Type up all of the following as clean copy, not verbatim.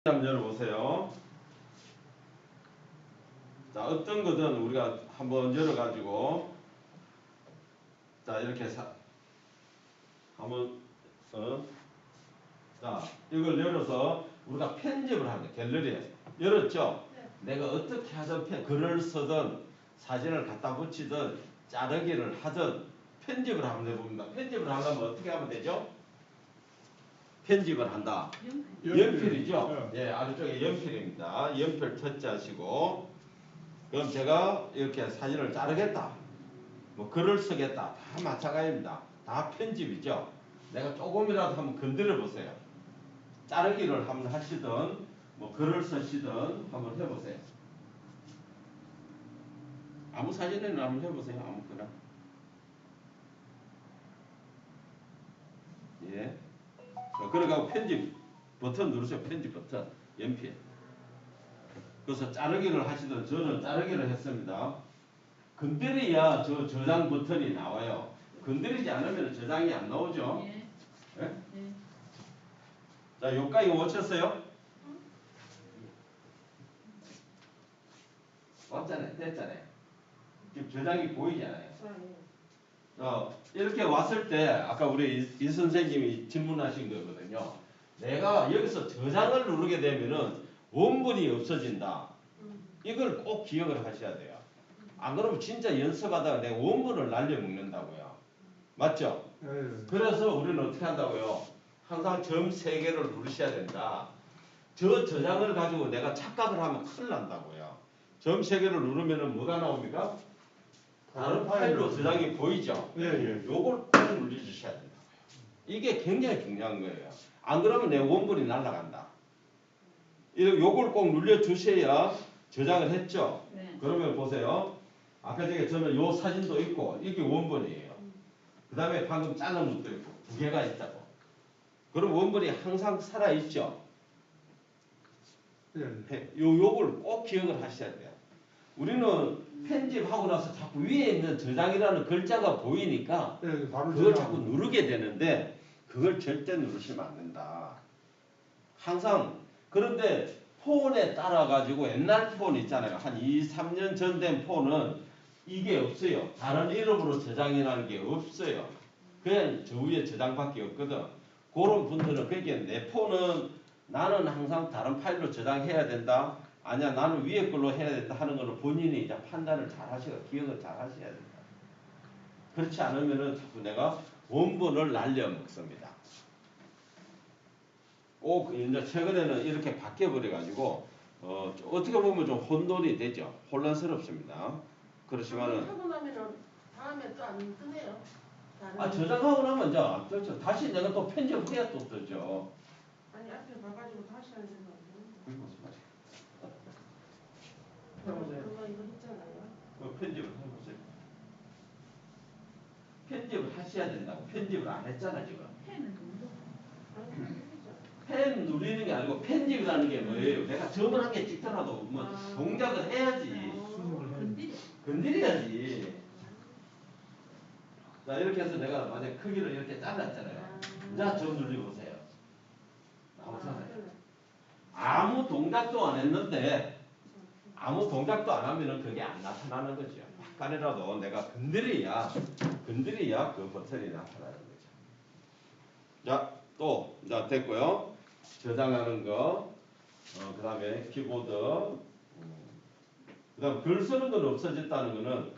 한번 열어보세요. 자, 어떤 거든 우리가 한번 열어가지고, 자, 이렇게 한번, 자, 이걸 열어서 우리가 편집을 합니다. 갤러리에. 열었죠? 네. 내가 어떻게 하든 글을 쓰든 사진을 갖다 붙이든 자르기를 하든 편집을 하면 됩니다. 편집을 하려면 어떻게 하면 되죠? 편집을 한다. 연필이죠? 예, 아래쪽에 연필입니다. 연필 터치하시고, 그럼 제가 이렇게 사진을 자르겠다. 뭐 글을 쓰겠다. 다 마찬가지입니다. 다 편집이죠. 내가 조금이라도 한번 건드려 보세요. 자르기를 한번 하시든 뭐 글을 쓰시든 한번 해보세요. 아무 사진이나 한번 해보세요. 아무거나. 예. 그러니까 편집 버튼 누르세요. 편집 버튼. 연필. 그래서 자르기를 하시든 저는 자르기를 했습니다. 건드려야 저장 버튼이 나와요. 건드리지 않으면 저장이 안 나오죠. 예? 예? 자, 여기까지 오셨어요? 왔잖아요. 됐잖아요. 지금 저장이 보이잖아요. 이렇게 왔을 때 아까 우리 이 선생님이 질문하신 거거든요. 내가 여기서 저장을 누르게 되면은 원본이 없어진다. 이걸 꼭 기억을 하셔야 돼요. 안 그러면 진짜 연습하다가 내가 원본을 날려먹는다고요. 맞죠? 네. 그래서 우리는 어떻게 한다고요? 항상 점 3개를 누르셔야 된다. 저 저장을 가지고 내가 착각을 하면 큰일 난다고요. 점 3개를 누르면은 뭐가 나옵니까? 다른 파일로 저장이 보이죠? 예, 예. 요걸 꼭 눌러주셔야 된다고요. 이게 굉장히 중요한 거예요. 안 그러면 내 원본이 날아간다. 요걸 꼭 눌러주셔야 저장을 했죠? 네. 그러면 보세요. 아까 전에 저는 요 사진도 있고 이게 원본이에요. 그 다음에 방금 자른 것도 있고 2개가 있다고. 그럼 원본이 항상 살아있죠? 요걸 꼭 기억을 하셔야 돼요. 우리는 편집하고 나서 자꾸 위에 있는 저장이라는 글자가 보이니까 그걸 자꾸 누르게 되는데 그걸 절대 누르시면 안 된다. 항상 그런데 폰에 따라 가지고 옛날 폰 있잖아요. 한 2, 3년 전 된 폰은 이게 없어요. 다른 이름으로 저장이라는 게 없어요. 그냥 저 위에 저장밖에 없거든. 그런 분들은 그게 내 폰은 나는 항상 다른 파일로 저장해야 된다. 아니야 나는 위에 걸로 해야 된다 하는 거는 본인이 이제 판단을 잘 하시고 기억을 잘 하셔야 된다. 그렇지 않으면은 자꾸 내가 원본을 날려먹습니다. 꼭 이제 최근에는 이렇게 바뀌어버려 가지고 어떻게 보면 좀 혼돈이 되죠. 혼란스럽습니다. 그렇지만은 하고 나면은 다음에 또 안 뜨네요. 저장하고 나면 이제 안 뜨죠. 다시 내가 또 편집해야 또 뜨죠. 아니 앞에 봐가지고 다시 하는 데가 그게 무슨 말이야? 그거 이거 했잖아요. 편집을 해보세요. 편집을 하셔야 된다고. 편집을 안 했잖아 지금. 펜 누르는 게 아니고 편집이라는 게 뭐예요? 내가 점을 한 개 찍더라도 뭐 동작을 해야지. 건드려야지. 자 이렇게 해서 내가 만약 크기를 이렇게 잘랐잖아요. 자 점 눌러보세요. 나오잖아요. 아무 동작도 안 했는데 아무 동작도 안 하면은 그게 안 나타나는 거죠. 약간이라도 내가 건드려야 그 버튼이 나타나는 거죠. 자, 또, 자, 됐고요. 저장하는 거, 그 다음에 키보드, 그 다음 글 쓰는 건 없어졌다는 거는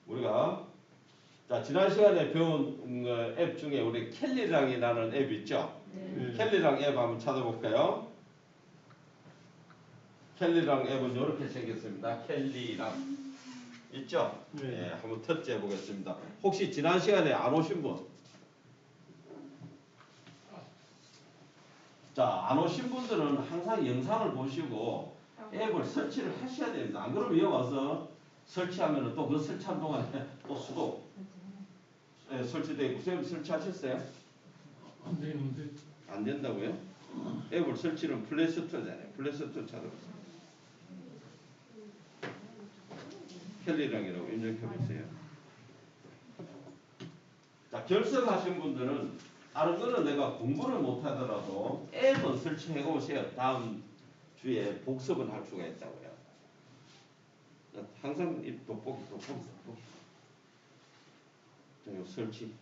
우리가 자, 지난 시간에 배운 앱 중에 우리 캘리랑이라는 앱 있죠? 네. 캘리랑 앱 한번 찾아볼까요? 캘리랑 앱은 이렇게 생겼습니다. 캘리랑. 있죠? 네. 한번 터치해 보겠습니다. 혹시 지난 시간에 안 오신 분? 자, 안 오신 분들은 항상 영상을 보시고 앱을 설치를 하셔야 됩니다. 안 그러면 여기 와서 설치하면 또 그 설치한 동안에 또 수도 설치되어 있고, 선생님 설치하셨어요? 안 되는데. 안 된다고요? 앱을 설치는 플레이스토어잖아요. 플레이스토어 찾아보세요. 캘리랑이라고 입력해 보세요. 자, 결석하신 분들은 다른 거는 내가 공부를 못 하더라도 앱은 설치해 오세요. 다음 주에 복습은 할 수가 있다고요. 항상 이 돋보기. 요 설치.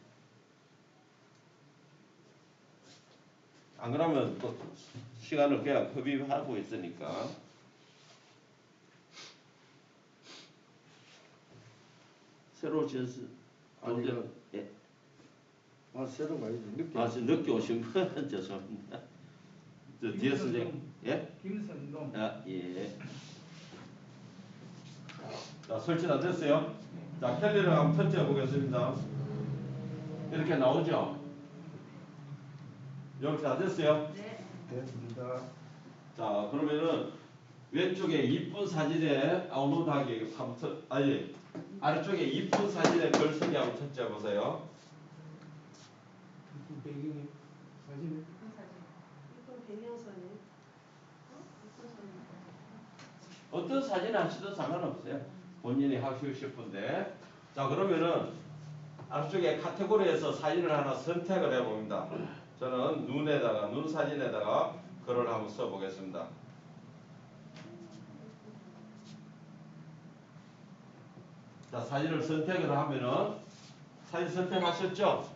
안 그러면 또 시간을 그냥 허비하고 있으니까. 새로 지었을 아니요. 예. 새로 가야지. 늦게. 지금 늦게 오신 분 죄송합니다. 저 뒤에 선생님. 예? 김선동. 예. 자, 설치 다 됐어요? 자, 캘리를 한번 터치해 보겠습니다. 이렇게 나오죠? 이렇게 다 됐어요? 네. 됐습니다. 자, 그러면은 왼쪽에 이쁜 사진에 다운로드하기 한번 아래쪽에 이쁜 사진에 글 쓰기 한번 터치해 보세요. 배경이 사진에 이쁜 배경사진. 이쁜 사진. 어떤 사진 하시든 상관없어요. 본인이 하시고 싶은데. 자, 그러면은 앞쪽에 카테고리에서 사진을 하나 선택을 해봅니다. 저는 눈 사진에다가 글을 한번 써보겠습니다. 자, 사진을 선택을 하면은 사진 선택하셨죠?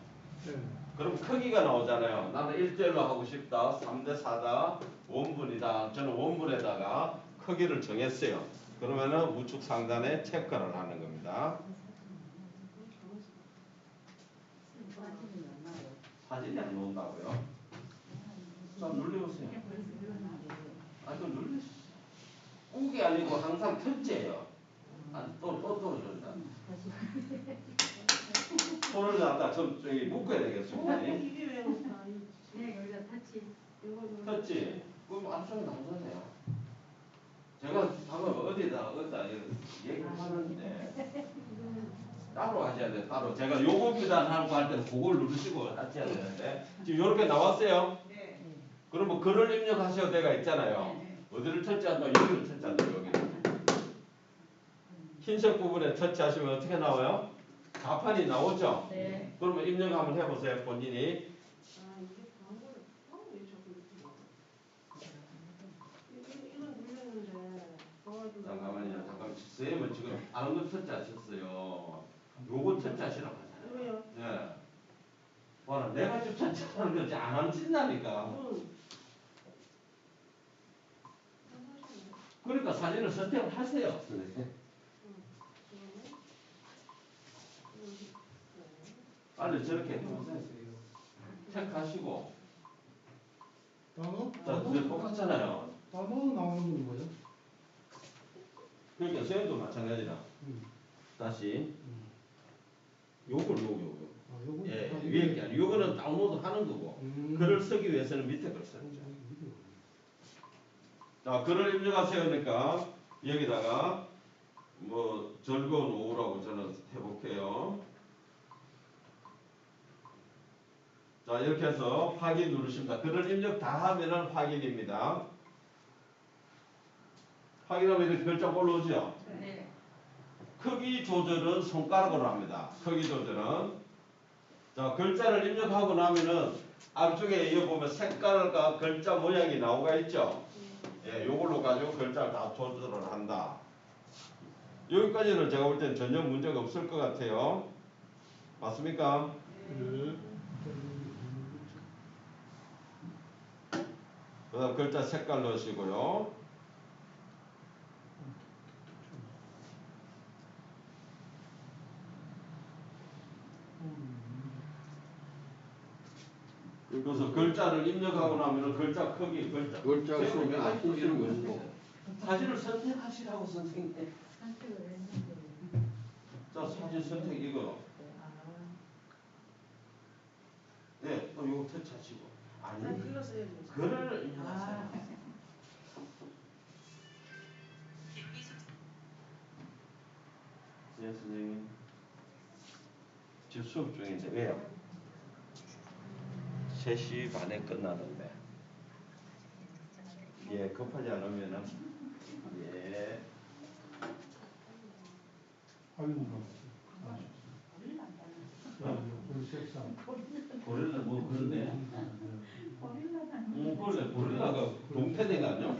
네. 그럼 크기가 나오잖아요. 나는 1대1로 하고 싶다. 3대4다. 원분이다. 저는 원분에다가 크기를 정했어요. 그러면은 우측 상단에 체크를 하는 겁니다. 사진이 안 나온다고요? 자, 눌러보세요. 그럼 눌러주세요. 꾹이 아니고 항상 첫째예요. 또 떨어진다. 손을 갖다 저기 묶어야 되겠습니다. 이게 왜 다 네, 여기가 터치. 이거 터치. 그럼 앞쪽에 나오잖아요. 제가 방금 어디다 얘기하는데 따로 하셔야 돼요. 따로. 제가 요거 비단하고 할 때는 그걸 누르시고 하셔야 되는데 지금 요렇게 나왔어요. 네. 그럼 뭐 글을 입력하셔도 돼가 있잖아요. 어디를 터치한다? 여기를 터치한다. 여기. 흰색 부분에 터치하시면 어떻게 나와요? 가판이 나오죠? 네. 그러면 입력 한번 해보세요. 본인이. 이게 광고를 왜 자꾸 이렇게 나와? 이건 눌렸는데 도와주고. 잠깐만요. 선생님은 지금 다른 거 터치하셨어요. 요거 터치하시라고 하잖아요. 왜요? 네. 봐라. 내가 좀 터치하는 거지 안 하면 진다니까. 그러니까 사진을 선택을 하세요. 빨리 저렇게 해보세요. 체크하시고. 단어? 자, 그게 똑같잖아요. 단어 나오는 건 뭐예요? 그러니까 선생님도 마찬가지라. 다시. 요거. 요거? 예, 아, 위에 게 아니고 요거는 다운로드 하는 거고. 글을 쓰기 위해서는 밑에 걸 써야죠. 자, 글을 입력하세요. 그러니까 여기다가 뭐 즐거운 오후라고 저는 해볼게요. 자, 이렇게 해서 확인 누르십니다. 글을 입력 다 하면은 확인입니다. 확인하면 이렇게 글자 올라오죠? 네. 크기 조절은 손가락으로 합니다. 크기 조절은. 자, 글자를 입력하고 나면은 앞쪽에 이거 보면 색깔과 글자 모양이 나오가 있죠? 예, 요걸로 가지고 글자를 다 조절을 한다. 여기까지는 제가 볼 땐 전혀 문제가 없을 것 같아요. 맞습니까? 네. 그 다음 글자 색깔 넣으시고요. 그래서 글자를 입력하고 나면은 글자 크기, 글자 글자 아직도 크기 이런 거 선택을 있어요. 사진을 선택하시라고 선생님. 선택을 했는데. 자, 사진 선택 이거. 네, 또 이거 터치하시고. 아니, 글로 써야지. 글을 입력하세요. 네, 선생님. 지금 수업 중인데 왜요? 3시 반에 끝나는데. 예, 급하지 않으면은 예. 확인 불 색상. 고릴라 뭐 그런데. 고릴라다. 그 원래 고릴라가 동태대가 아니야?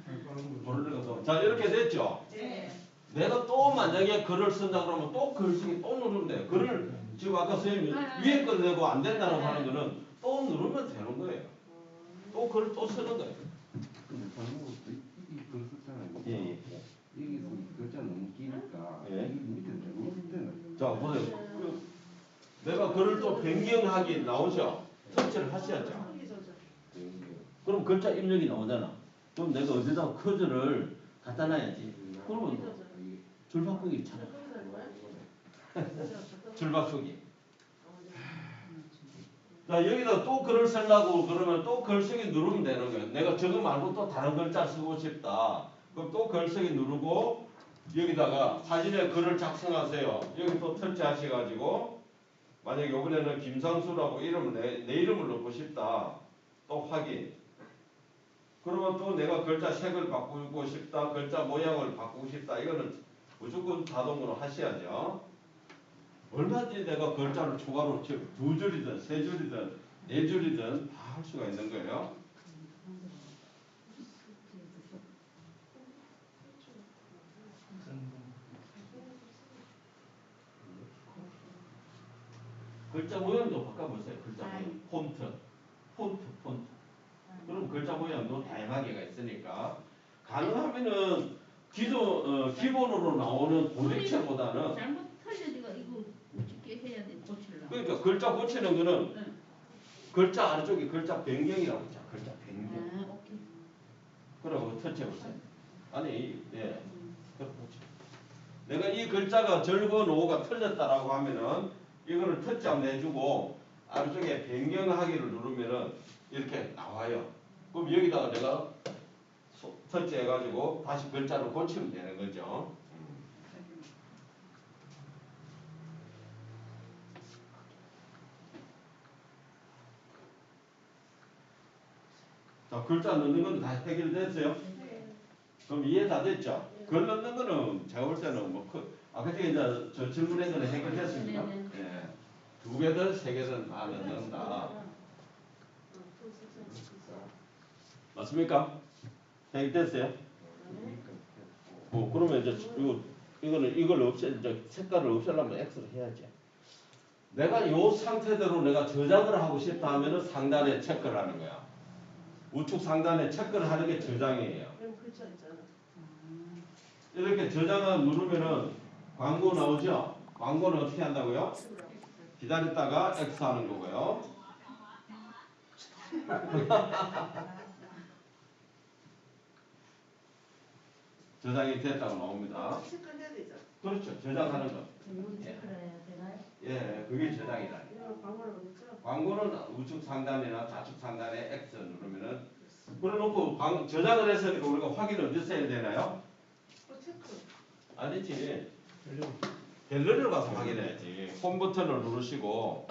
다른 거. 고릴라가 자 이렇게 됐죠? 네. 내가 또 만약에 글을 쓴다 그러면 또 글쓰기 또 누르면 돼. 글을 지금 아까 선생님이 위에 걸 내고 안 된다고 하는 거는 또 누르면 되는 거예요. 또 글을 또 쓰는 거예요. 근데 잘못 이게 글 썼잖아요. 예, 예. 여기서 글자 너무 기니까 예. 이 밑에 잘못되는. 자 보세요. 내가 글을 또 변경하기 나오죠. 터치를 하셔야죠. 크기 조절. 그럼 글자 입력이 나오잖아. 그럼 내가 어디다 커즈를 갖다 놔야지. 그러면 줄 바꾸기 있잖아. 그렇게 될 거야? 줄 바꾸기. 자 여기다 또 글을 쓰려고 그러면 또 글쓰기 누르면 되는 거예요. 내가 저거 말고 또 다른 글자 쓰고 싶다. 그럼 또 글쓰기 누르고 여기다가 사진에 글을 작성하세요. 여기 또 터치 하셔가지고 만약에 이번에는 김상수라고 이름을 내 이름을 넣고 싶다. 또 확인. 그러면 또 내가 글자 색을 바꾸고 싶다. 글자 모양을 바꾸고 싶다. 이거는 무조건 자동으로 하셔야죠. 얼마든지 내가 글자를 추가로 두 줄이든 세 줄이든 네 줄이든 다 할 수가 있는 거예요. 글자 모양도 바꿔보세요. 글자 모양. 폰트. 그럼 글자 모양도 다양하게가 있으니까 가능하면은 기본으로 나오는 고딕체보다는 잘못 틀려지가 이거 어떻게 해야 돼 고치려고. 그러니까 글자 고치는 거는 응. 글자 아래쪽에 글자 변경이라고 있죠. 글자 변경. 아 오케이. 그러고 터치해보세요. 아니 예. 그렇죠. 내가 이 글자가 절거 노가 틀렸다라고 하면은 이거를 터치 한번 해주고 아래쪽에 변경하기를 누르면은 이렇게 나와요. 그럼 여기다가 내가 터치해가지고 다시 글자를 고치면 되는 거죠. 자, 글자 넣는 건 다 해결됐어요? 그럼 이해 다 됐죠? 글 넣는 거는 제가 볼 때는 뭐 아까 전에 이제 저 질문한 거는 해결됐습니까? 예. 두 개든 세 개든 다 넣는다. 맞습니까? 해결됐어요? 그러면 이제 이걸 이제 색깔을 없애려면 X를 해야지. 내가 이 상태대로 내가 저장을 하고 싶다 하면은 상단에 체크를 하는 거야. 우측 상단에 체크를 하는 게 저장이에요. 그럼 글자 있잖아. 이렇게 저장을 누르면은 광고 나오죠? 광고는 어떻게 한다고요? 기다렸다가 X 하는 거고요. 저장이 됐다고 나옵니다. 체크해야 되잖아. 그렇죠. 저장하는 거. 여기 체크를 해야 되나요? 예, 그게 저장이다. 이거 광고를 어딨죠? 광고는 우측 상단이나 좌측 상단에 X 누르면은 그래놓고 저장을 했으니까 우리가 확인을 어디서 해야 되나요? 체크. 아니지. 갤러리로 가서 확인해야지. 홈 버튼을 누르시고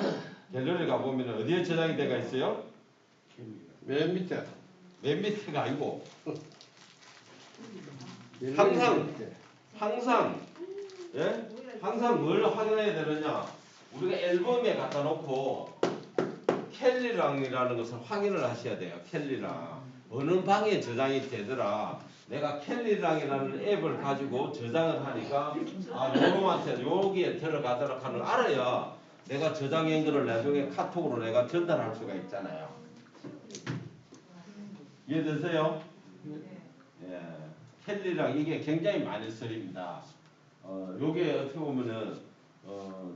갤러리 가보면 어디에 저장이 돼가 있어요? 맨 밑에. 맨 밑에가 아니고 항상 예? 항상 뭘 확인해야 되느냐? 우리가 앨범에 갖다 놓고 캘리랑이라는 것을 확인을 하셔야 돼요. 캘리랑. 어느 방에 저장이 되더라. 내가 캘리랑이라는 앱을 가지고 저장을 하니까 요놈한테 여기에 들어가도록 하는 걸 알아야 내가 저장한 거를 나중에 카톡으로 내가 전달할 수가 있잖아요. 이해되세요? 예. 캘리랑 이게 굉장히 많이 쓰입니다. 요게 어떻게 보면은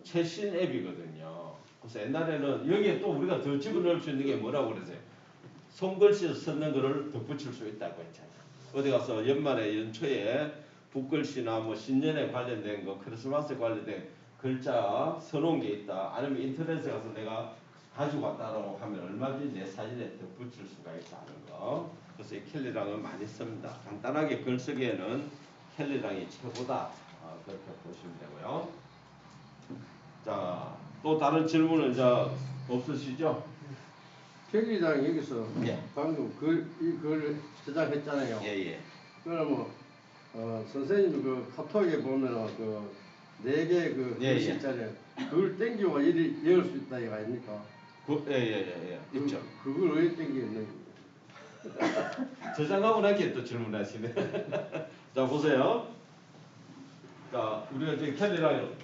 최신 앱이거든요. 그래서 옛날에는 여기에 또 우리가 더 집어넣을 수 있는 게 뭐라고 그러세요? 손글씨 쓰는 거를 덧붙일 수 있다고 했잖아요. 어디 가서 연말에 연초에 붓글씨나 뭐 신년에 관련된 거, 크리스마스 관련된 글자 써놓은 게 있다. 아니면 인터넷에 가서 내가 가지고 왔다라고 하면 얼마든지 내 사진에 덧붙일 수가 있다는 거. 그래서 이 캘리랑은 많이 씁니다. 간단하게 글 쓰기에는 캘리랑이 최고다. 그렇게 보시면 되고요. 자, 또 다른 질문은 이제 없으시죠? 켈리장 여기서 예. 방금 이 글 저장했잖아요. 예. 그러면 선생님 그 카톡에 보면은 그 4개 그 예, 글씨 예. 있잖아요. 그걸 땡기고 이리 열 수 있다 이거 아닙니까? 예. 있죠. 그걸 왜 땡기는 거예요? 저장하고 나게 또 질문하시네. 자 보세요. 자 우리가 지금 캘리랑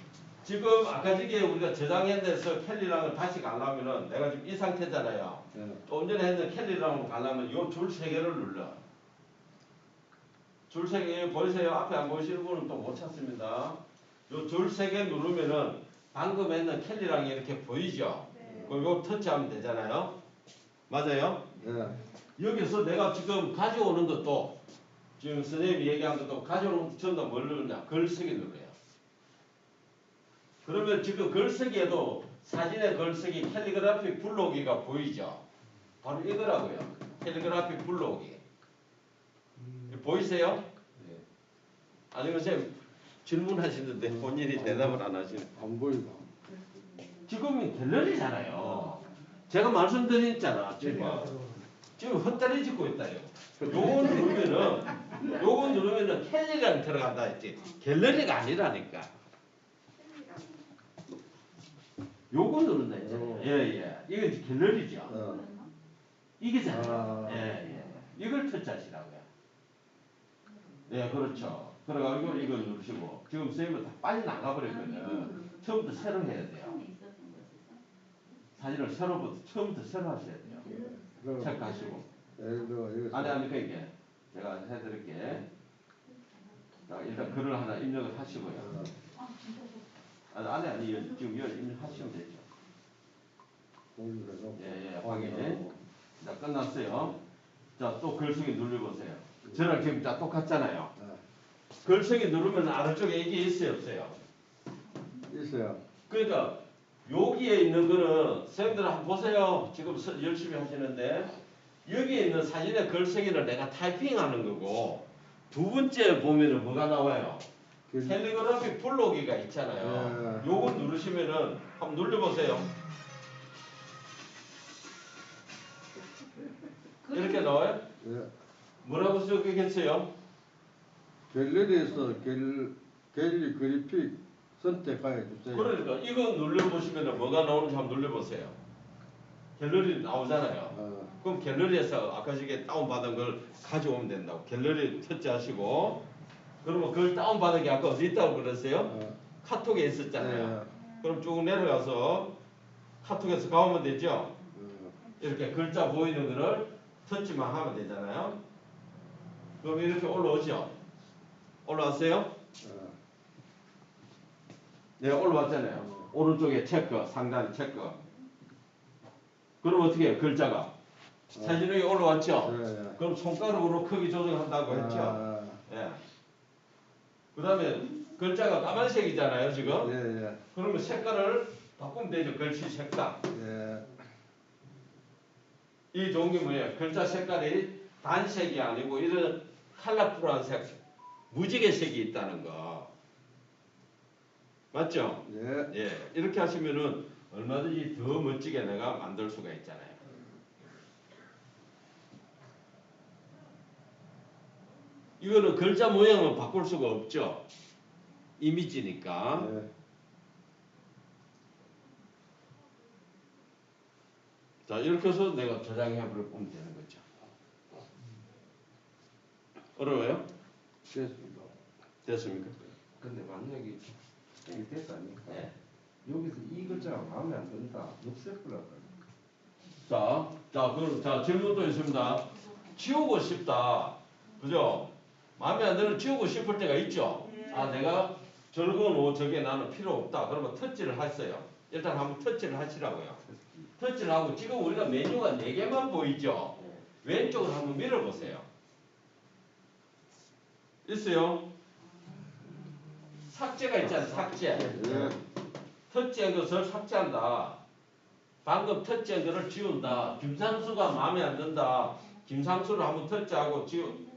지금 아까 저기 우리가 저장해서 캘리랑을 다시 가려면은 내가 지금 이 상태잖아요. 예. 좀 전에 했던 캘리랑으로 가려면 요 줄 세 개를 눌러. 줄 세 개 보이세요? 앞에 안 보이시는 분은 또 못 찾습니다. 요 줄 세 개 누르면은 방금 했는 캘리랑이 이렇게 보이죠? 네. 그럼 요 터치하면 되잖아요. 맞아요? 예. 여기서 내가 지금 가져오는 것도 지금 선생님이 얘기한 것도 가져오는 것도 전부 뭘 누르냐? 글쓰기 눌러요. 그러면 지금 글쓰기에도 사진의 글쓰기 캘리그라피 불러오기가 보이죠? 바로 이거라고요. 캘리그라피 불러오기. 보이세요? 아니면 선생님 질문하시는데 본인이 대답을 안 하시네. 안 보인다. 지금 갤러리잖아요. 제가 말씀드렸잖아. 지금 헛다리 짚고 있다요. 요거 누르면은 캘리랑 들어간다 했지. 갤러리가 아니라니까. 요거 누른다 했잖아요. 예. 이게 갤러리죠. 이게잖아요. 예. 이걸 터치하시라고요. 예, 그렇죠. 그래가지고 이걸 누르시고 지금 선생님은 다 빨리 나가버렸거든. 처음부터 새로 해야 돼요. 사진을 처음부터 새로 하셔야 돼요. 체크하시고. 아니 그러니까 제가 해드릴게. 자, 일단 글을 하나 입력을 하시고요. 아니 지금 이걸 입력하시면 되죠. 예, 확인. 자, 끝났어요. 자, 또 글쓰기 눌러보세요. 저랑 지금 다 똑같잖아요. 글쓰기 누르면 아래쪽에 이게 있어요, 없어요? 있어요. 그러니까 여기에 있는 거는 선생님들 한번 보세요. 지금 열심히 하시는데 여기에 있는 사진의 글쓰기를 내가 타이핑하는 거고 두 번째 보면은 뭐가 나와요? 캘리그라피 불러오기가 있잖아요. 요거 누르시면은 한번 눌러보세요. 이렇게 나와요? 예. 뭐라고 써있겠어요? 갤러리에서 갤리 그래픽 선택하여 주세요. 그러니까 이거 눌러보시면 뭐가 나오는지 한번 눌러보세요. 갤러리 나오잖아요. 그럼 갤러리에서 아까 저게 다운받은 걸 가져오면 된다고. 갤러리 터치하시고 그러면 그걸 다운받은 게 아까 어디 있다고 그랬어요? 카톡에 있었잖아요. 그럼 쭉 내려가서 카톡에서 가오면 되죠? 이렇게 글자 보이는 거를 터치만 하면 되잖아요. 그럼 이렇게 올라오죠? 올라왔어요? 네, 올라왔잖아요. 오른쪽에 체크, 상단 체크. 그럼 어떻게 해요? 글자가 사진 위에 올라왔죠? 그럼 손가락으로 크기 조정한다고 했죠? 예. 그 다음에 글자가 까만색이잖아요, 지금? 그러면 색깔을 바꾸면 되죠, 글씨 색상. 이 좋은 게 뭐예요? 글자 색깔이 단색이 아니고 이런 컬러풀한 색, 무지개 색이 있다는 거. 맞죠? 예. 이렇게 하시면은 얼마든지 더 멋지게 내가 만들 수가 있잖아요. 이거는 글자 모양을 바꿀 수가 없죠. 이미지니까. 자, 이렇게 해서 내가 저장해 보면 되는 거죠. 어려워요? 됐습니다. 됐습니까? 근데 만약에 이게 됐다 아닙니까? 네. 여기서 이 글자가 마음에 안 든다. 없애버려라. 자, 질문도 있습니다. 지우고 싶다. 그죠? 마음에 안 드는 지우고 싶을 때가 있죠? 아, 내가 적어놓은 저게 나는 필요 없다. 그러면 터치를 했어요. 일단 한번 터치를 하시라고요. 터치를 하고 지금 우리가 메뉴가 4개만 보이죠? 왼쪽으로 한번 밀어보세요. 있어요? 삭제가 있잖아요. 삭제. 터치한 것을 삭제한다. 방금 터치한 것을 지운다. 김상수가 마음에 안 든다. 김상수를 한번 터치하고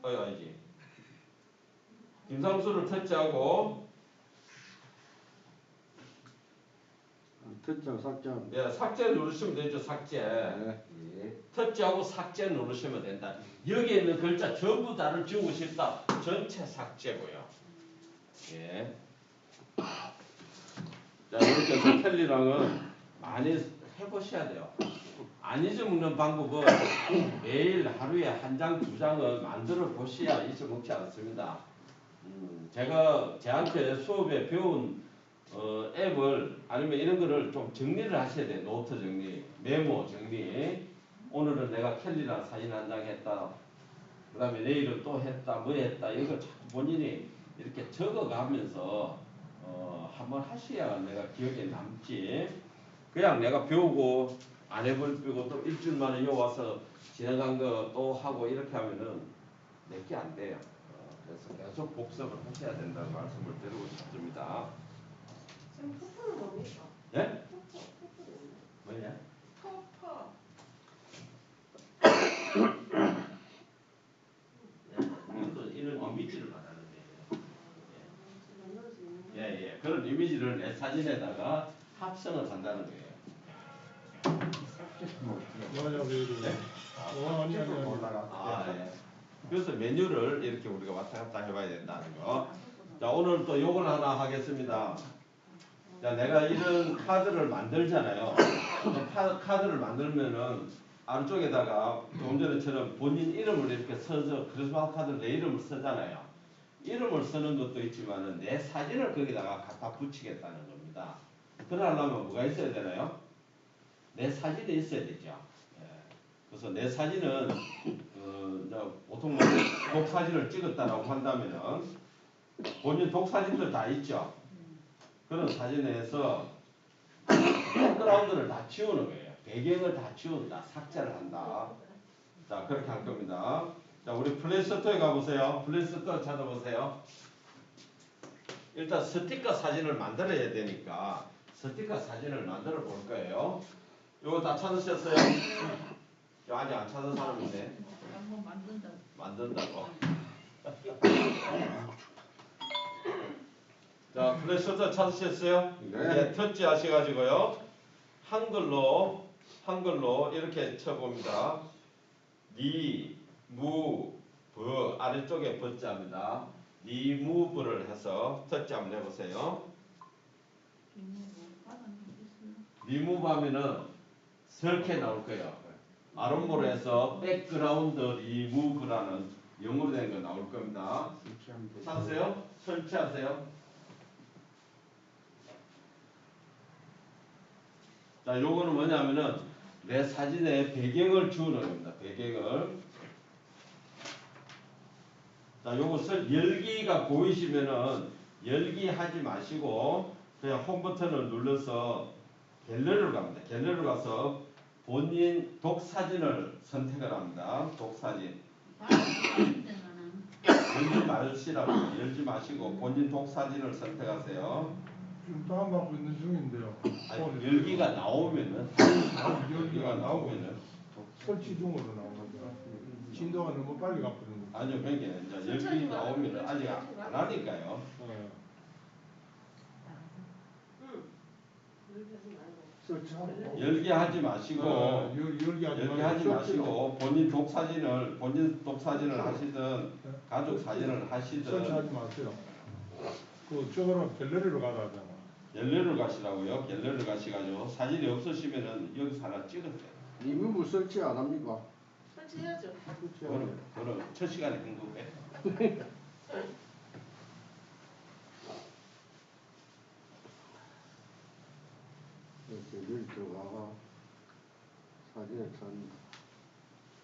아니지. 김상수를 터치하고 터치하고 삭제하면 예, 삭제 누르시면 되죠. 삭제. 터치하고 삭제 누르시면 된다. 여기에 있는 글자 전부 다를 지우고 싶다. 전체 삭제고요. 예. 자, 이렇게 해서 캘리랑은 많이 해보셔야 돼요. 안 잊어먹는 방법은 매일 하루에 한 장, 두 장을 만들어 보셔야 잊어먹지 않습니다. 제가 제한테 수업에 배운 앱을 아니면 이런 거를 좀 정리를 하셔야 돼요. 노트 정리, 메모 정리. 오늘은 내가 캘리랑 사진 한 장 했다. 그 다음에 내일은 또 했다, 뭐 했다. 이런 걸 자꾸 본인이 이렇게 적어가면서 한번 하셔야 내가 기억에 남지. 그냥 내가 배우고 안 해볼 빼고 또 일주일 만에 요 와서 지나간 거 또 하고 이렇게 하면은 내게 안 돼요. 그래서 계속 복습을 하셔야 된다는 말씀을 드리고 싶습니다. 지금 토퍼는 뭡니까? 예? 토퍼는 뭐냐? 토퍼. 이런 이미지를 말하는 거예요. 만들 수 있는 거. 예. 그런 이미지를 내 사진에다가 합성을 한다는 거예요. 예. 그래서 메뉴를 이렇게 우리가 왔다 갔다 해봐야 된다는 거. 자, 오늘 또 요걸 하나 하겠습니다. 자, 내가 이런 카드를 만들잖아요. 카드를 만들면은 안쪽에다가 조금 전에처럼 본인 이름을 이렇게 써서 크리스마스 카드 내 이름을 쓰잖아요. 이름을 쓰는 것도 있지만은 내 사진을 거기다가 갖다 붙이겠다는 겁니다. 그러려면 뭐가 있어야 되나요? 내 사진이 있어야 되죠. 예. 그래서 내 사진은 보통 독사진을 찍었다라고 한다면은 본인 독사진들 다 있죠. 그런 사진에서 백그라운드를 다 지우는 거예요. 배경을 다 지운다. 삭제를 한다. 자, 그렇게 할 겁니다. 자, 우리 플레이스토어에 가보세요. 플레이스토어 찾아보세요. 일단 스티커 사진을 만들어야 되니까 스티커 사진을 만들어 볼 거예요. 요거 다 찾으셨어요? 요 아직 안 찾은 사람인데. 한번 만든다. 만든다고. 자, 플래시부터 찾으셨어요? 네. 예, 터치 하셔가지고요. 한글로 이렇게 쳐봅니다. 니, 무, 부 아래쪽에 버자입니다. 니, 무, 부를 해서 터치 한번 해보세요. 리무브 하면은 저렇게 나올 거예요. 아론몰에서 백그라운드 리무브라는 영어로 된 거 나올 겁니다. 찾으세요? 설치하세요. 자, 요거는 뭐냐면은 내 사진에 배경을 지우는 겁니다. 배경을. 자, 요거 열기가 보이시면은 열기 하지 마시고 그냥 홈 버튼을 눌러서 갤러리로 갑니다. 갤러리로 가서 본인 독사진을 선택을 합니다. 독사진. 열지 마시라고요. 열지 마시고 본인 독사진을 선택하세요. 지금 다운받고 있는 중인데요. 아니, 열기가 나오면은 열기가 나오면은 설치 중으로 나오는데 진도가 너무 빨리 가거든요. 아니요, 그러니까 이제 열기 나오면은 아직 안 하니까요. 열기 하지 마시고 열기 하지 마시고 본인 독사진을 하시든 가족 사진을 하시든 설치하지 마세요. 그 저거는 갤러리로 가라 하잖아. 갤러리로 가시라고요. 갤러리로 가시가지고 사진이 없으시면은 여기서 하나 찍으세요. 리무브 설치 안 합니까? 설치해야죠. 그럼 첫 시간에 행복해. 갤러리 들어가가 사진을 찾는다.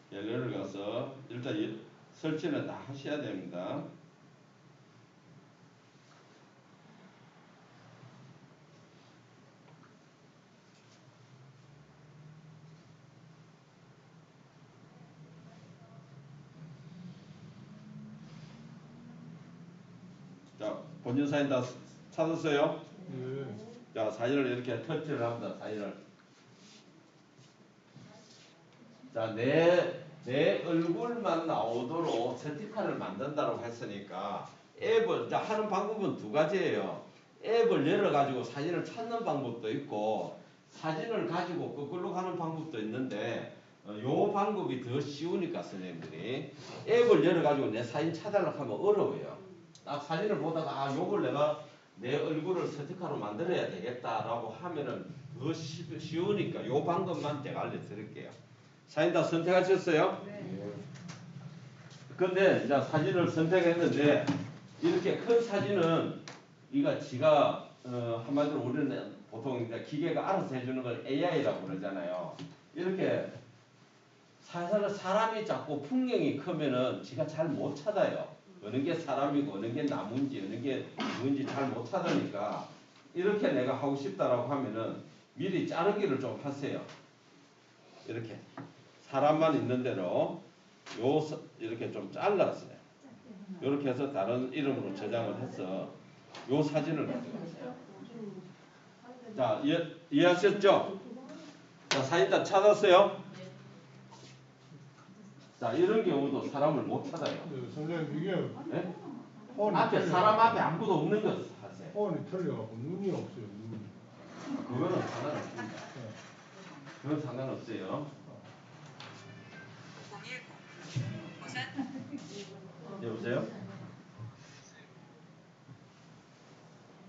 갤러리를 가서 일단 설치는 다 하셔야 됩니다. 자, 본인 사진 다 찾았어요? 예. 자, 사진을 이렇게 터치를 합니다. 사진을. 자, 내 얼굴만 나오도록 스티커를 만든다고 했으니까 앱을 이제 하는 방법은 두 가지예요. 앱을 열어가지고 사진을 찾는 방법도 있고 사진을 가지고 거꾸로 가는 방법도 있는데 요 방법이 더 쉬우니까 선생님들이 앱을 열어가지고 내 사진 찾으려고 하면 어려워요. 딱 사진을 보다가 요걸 내가 내 얼굴을 스티커로 만들어야 되겠다라고 하면은 더 쉬우니까 요 방법만 제가 알려드릴게요. 사진 다 선택하셨어요? 근데 이제 사진을 선택했는데 이렇게 큰 사진은 이가 지가 한마디로 우리는 보통 이제 기계가 알아서 해주는 걸 AI라고 그러잖아요. 이렇게 사람이 자꾸 풍경이 크면은 지가 잘 못 찾아요. 어느 게 사람이고 어느 게 나무인지 어느 게 누군지 잘 못 찾으니까 이렇게 내가 하고 싶다라고 하면은 미리 자르기를 좀 하세요. 이렇게 사람만 있는 대로 이렇게 좀 잘랐어요. 이렇게 해서 다른 이름으로 저장을 해서 요 사진을 가져가세요. 자, 이해하셨죠? 자, 사진 다 찾았어요? 자, 이런 경우도 사람을 못 찾아요. 선생님 이게 네? 폰이 앞에 사람 앞에 아무도 없는 것 하세요. 폰이 틀려갖고 눈이 없어요. 눈이. 그거는 상관없습니다. 그건 상관없어요. 여보세요?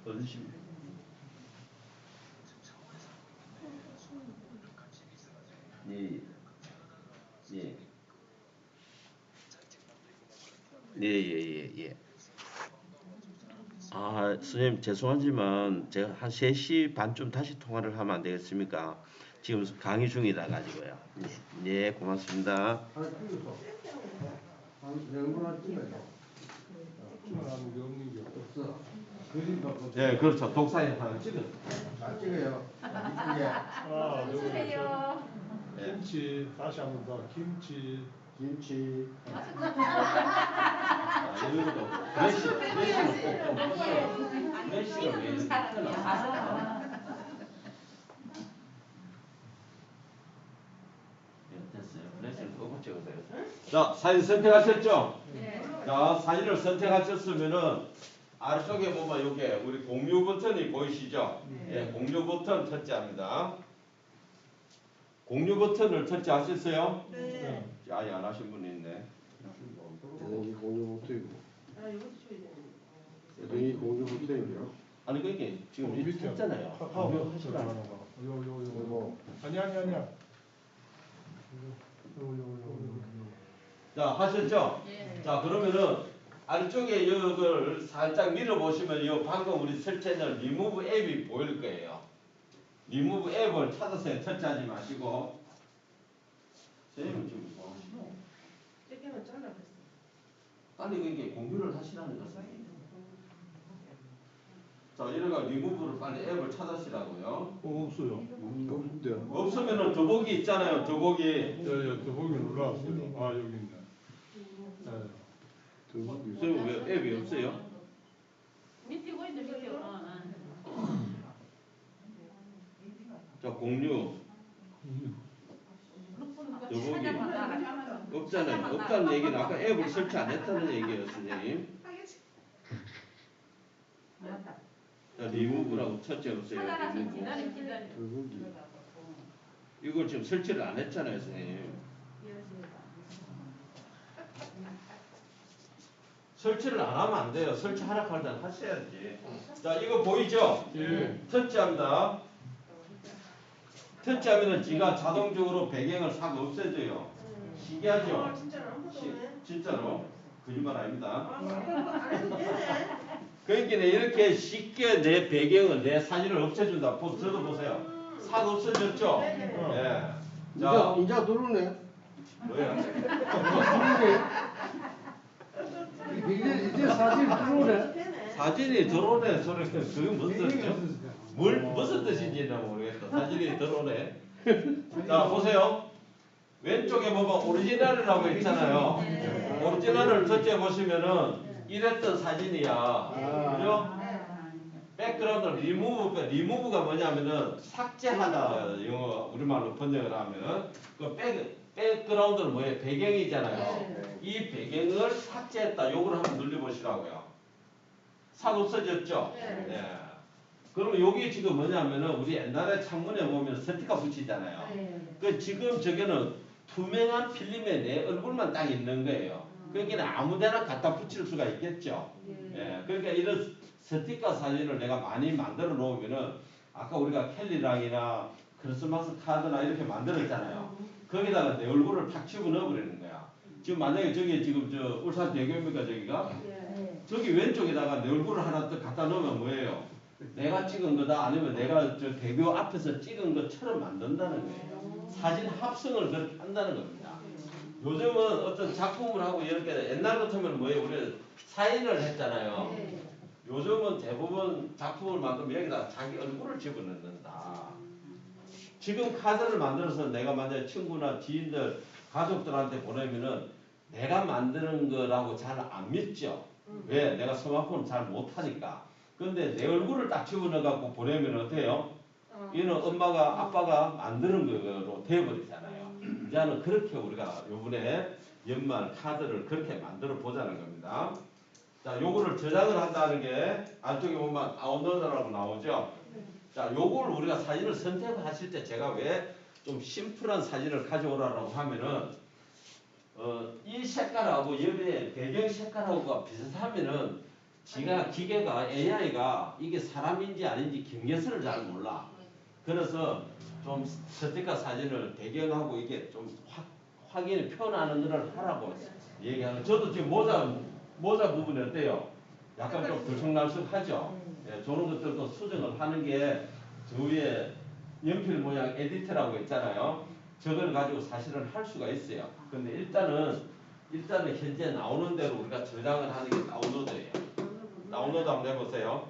어디십니까? 예. 예. 예. 아, 선생님 죄송하지만 제가 한 3시 반쯤 다시 통화를 하면 안 되겠습니까? 지금 강의 중이다 가지고요. 네, 고맙습니다. 하나 찍어서. 얼굴 하나 찍어요. 찍어놨는 게 없는 게 없어. 그림 갖고. 네, 그렇죠. 독사진 하나 찍어. 나 찍어요. 이쁘게. 아, 주세요. 김치 다시 한 번 더 김치. 김치. 아, 이런 것도 메시는 꼭좀 보세요. 메시가 왜 이렇게 튀어나와요? 됐어요. 메시는 꼭 찍으세요. 자, 사진 선택하셨죠? 자, 사진을 선택하셨으면은 아래쪽에 보면 이게 우리 공유 버튼이 보이시죠? 예, 공유 버튼 터치합니다. 공유 버튼을 터치하셨어요? 네. 아예 안 하신 분이 있네. 여기 공유 못해고. 아, 이것도 줘야 돼. 여기 공유 못해요. 아니 그게 지금 밑에 했잖아요. 공유 하시라는 거. 요요. 아니야. 요. 자, 하셨죠? 예. 자, 그러면은 아래쪽에 이걸 살짝 밀어보시면 요 방금 우리 설치한 리무브 앱이 보일 거예요. 리무브 앱을 찾으세요. 터치하지 마시고. 선생님은 지금 뭐 하시노? 째개는 잘라냈어. 빨리 이게 공유를 하시라는 것은. 자, 이래가 리무브를 빨리 앱을 찾으시라고요. 없어요. 없는데. 없으면은 더보기 있잖아요. 더보기. 예, 더보기 눌러왔어요. 아, 여기 있네. 선생님 왜 앱이 없어요? 밑에 보이는데 밑에. 자, 공유. 더보기. 없잖아요. 없다는 얘기는 아까 앱을 설치 안 했다는 얘기예요, 선생님. 자, 리무브라고 터치해보세요. 리무브. 이걸 지금 설치를 안 했잖아요, 선생님. 설치를 안 하면 안 돼요. 설치하라고 할 때는 하셔야지. 자, 이거 보이죠? 예. 터치합니다. 터치하면은 지가 자동적으로 배경을 싹 없애줘요. 신기하죠? 아, 진짜로 안 보더네. 진짜로. 거짓말 아닙니다. 아, 안 해도 되네. 그러니까 이렇게 쉽게 내 배경을, 내 사진을 없애준다. 저도 보세요. 싹 없어졌죠? 네네. 예. 자, 이제 누르네. 뭐야? 이제 사진 들어오네. 되네. 사진이 들어오네 소리. 그게 무슨 뜻이죠? 무슨 뜻인지는 모르겠다. 사진이 들어오네. 자, 보세요. 왼쪽에 보면 오리지널이라고 있잖아요. 오리지널을 터치해 보시면은 이랬던 사진이야. 그죠? 백그라운드 리무브가 뭐냐면은 삭제하다. 영어 우리말로 번역을 하면 그 백그라운드는 뭐예요? 배경이잖아요. 이 배경을 삭제했다. 요걸 한번 눌러보시라고요. 싹 없어졌죠? 네. 그럼 여기 지금 뭐냐면은 우리 옛날에 창문에 보면 스티커 붙이잖아요. 그 지금 저게는 투명한 필름에 내 얼굴만 딱 있는 거예요. 그러니까 아무데나 갖다 붙일 수가 있겠죠. 예, 그러니까 이런 스티커 사진을 내가 많이 만들어 놓으면은 아까 우리가 캘리랑이나 크리스마스 카드나 이렇게 만들었잖아요. 거기다가 내 얼굴을 탁 집어넣어 버리는 거야. 지금 만약에 저기 지금 저 울산 대교입니까 저기가? 저기 왼쪽에다가 내 얼굴을 하나 더 갖다 넣으면 뭐예요? 내가 찍은 거다 아니면 내가 저 대교 앞에서 찍은 것처럼 만든다는 거예요. 사진 합성을 그렇게 한다는 겁니다. 요즘은 어떤 작품을 하고 이렇게 옛날 같으면 뭐예요? 우리 사인을 했잖아요. 요즘은 대부분 작품을 만들면 여기다 자기 얼굴을 집어넣는다. 지금 카드를 만들어서 내가 만약에 친구나 지인들, 가족들한테 보내면은 내가 만드는 거라고 잘 안 믿죠. 왜? 내가 스마트폰 잘 못하니까. 근데 내 얼굴을 딱 집어넣어갖고 보내면 어때요? 이는 엄마가 아빠가 만드는 거로 되어버리잖아요. 이제는 그렇게 우리가 요번에 연말 카드를 그렇게 만들어 보자는 겁니다. 자, 요거를 저장을 한다는 게 안쪽에 보면 다운로드라고 나오죠. 자, 요걸 우리가 사진을 선택하실 때 제가 왜 좀 심플한 사진을 가져오라고 하면은 이 색깔하고 여기에 배경 색깔하고가 비슷하면은 지가 기계가 AI가 이게 사람인지 아닌지 경계선을 잘 몰라. 그래서 좀 스티커 사진을 배경하고 이게 좀 확연히 표현하는 걸 하라고 얘기하는. 저도 지금 모자 부분이 어때요? 약간 좀 들쑥날쑥하죠. 예, 저런 것들도 수정을 하는 게 저 위에 연필 모양 에디트라고 있잖아요. 저걸 가지고 사실은 할 수가 있어요. 근데 일단은 현재 나오는 대로 우리가 저장을 하는 게 다운로드예요. 다운로드 한번 해보세요.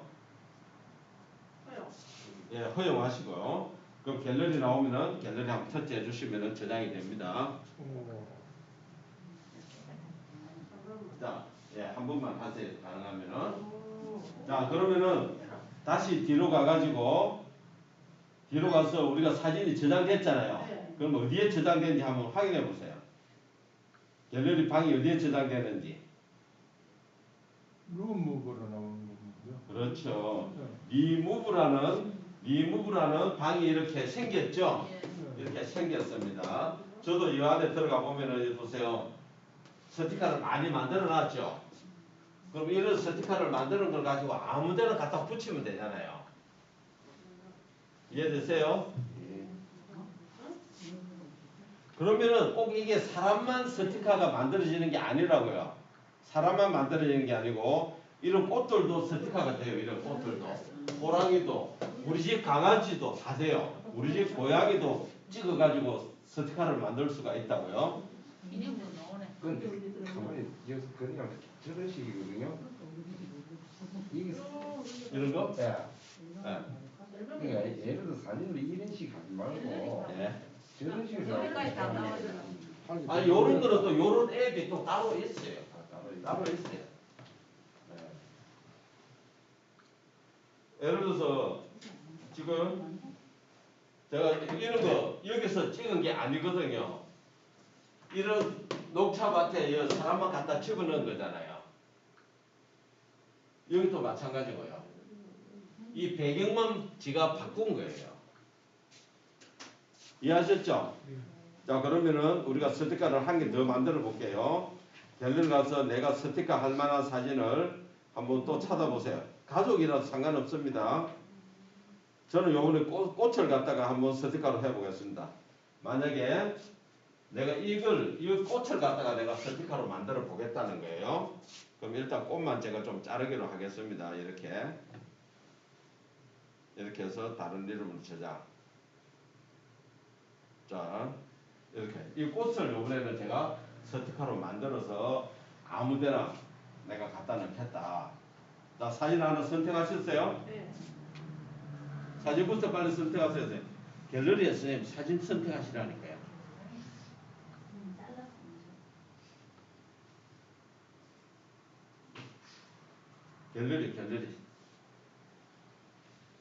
예, 허용하시고요. 그럼 갤러리 나오면은 갤러리 한번 터치해 주시면은 저장이 됩니다. 자, 예, 한 번만 하세요. 가능하면은. 자, 그러면은 다시 뒤로 가가지고 뒤로 가서 우리가 사진이 저장됐잖아요. 그럼 어디에 저장된지 한번 확인해 보세요. 갤러리 방이 어디에 저장되는지. 룸무브로 나오는 거군요. 그렇죠. 리무브라는 방이 이렇게 생겼죠. 이렇게 생겼습니다. 저도 이 안에 들어가 보면은 보세요. 스티커를 많이 만들어 놨죠. 그럼 이런 스티커를 만드는 걸 가지고 아무 데나 갖다 붙이면 되잖아요. 이해되세요? 그러면은 꼭 이게 사람만 스티커가 만들어지는 게 아니라고요. 사람만 만들어지는 게 아니고 이런 꽃들도 스티커가 돼요. 이런 꽃들도. 호랑이도 우리 집 강아지도 다 돼요. 우리 집 고양이도 찍어가지고 스티커를 만들 수가 있다고요. 근데 가만히 여기서 그냥 저런 식이거든요. 이게 이런 거? 예. 네. 그러니까 예를 들어 사진으로 이런 식 하지 말고 네. 저런 식으로 여기까지 다 나와요. 아, 요런 거는 또 요런 앱이 또 따로 있어요. 따로 있어요. 네. 예를 들어서 지금 제가 이런 거 여기서 찍은 게 아니거든요. 이런 녹차밭에 사람만 갖다 집어넣은 거잖아요. 여기도 마찬가지고요. 이 배경만 지가 바꾼 거예요. 이해하셨죠? 자, 그러면은 우리가 스티커를 한 개 더 만들어 볼게요. 갤러리 가서 내가 스티커 할 만한 사진을 한번 또 찾아보세요. 가족이라도 상관없습니다. 저는 요번에 꽃을 갖다가 한번 스티커로 해보겠습니다. 만약에 내가 이 꽃을 갖다가 내가 스티커로 만들어 보겠다는 거예요. 그럼 일단 꽃만 제가 좀 자르기로 하겠습니다. 이렇게 해서 다른 이름으로 저장. 자, 이렇게 이 꽃을 요번에는 제가 스티커로 만들어서 아무데나 내가 갖다 넣겠다. 자, 사진 하나 선택하셨어요? 사진부터 빨리 선택하세요. 갤러리에 선생님 사진 선택하시라니까요. 갤러리.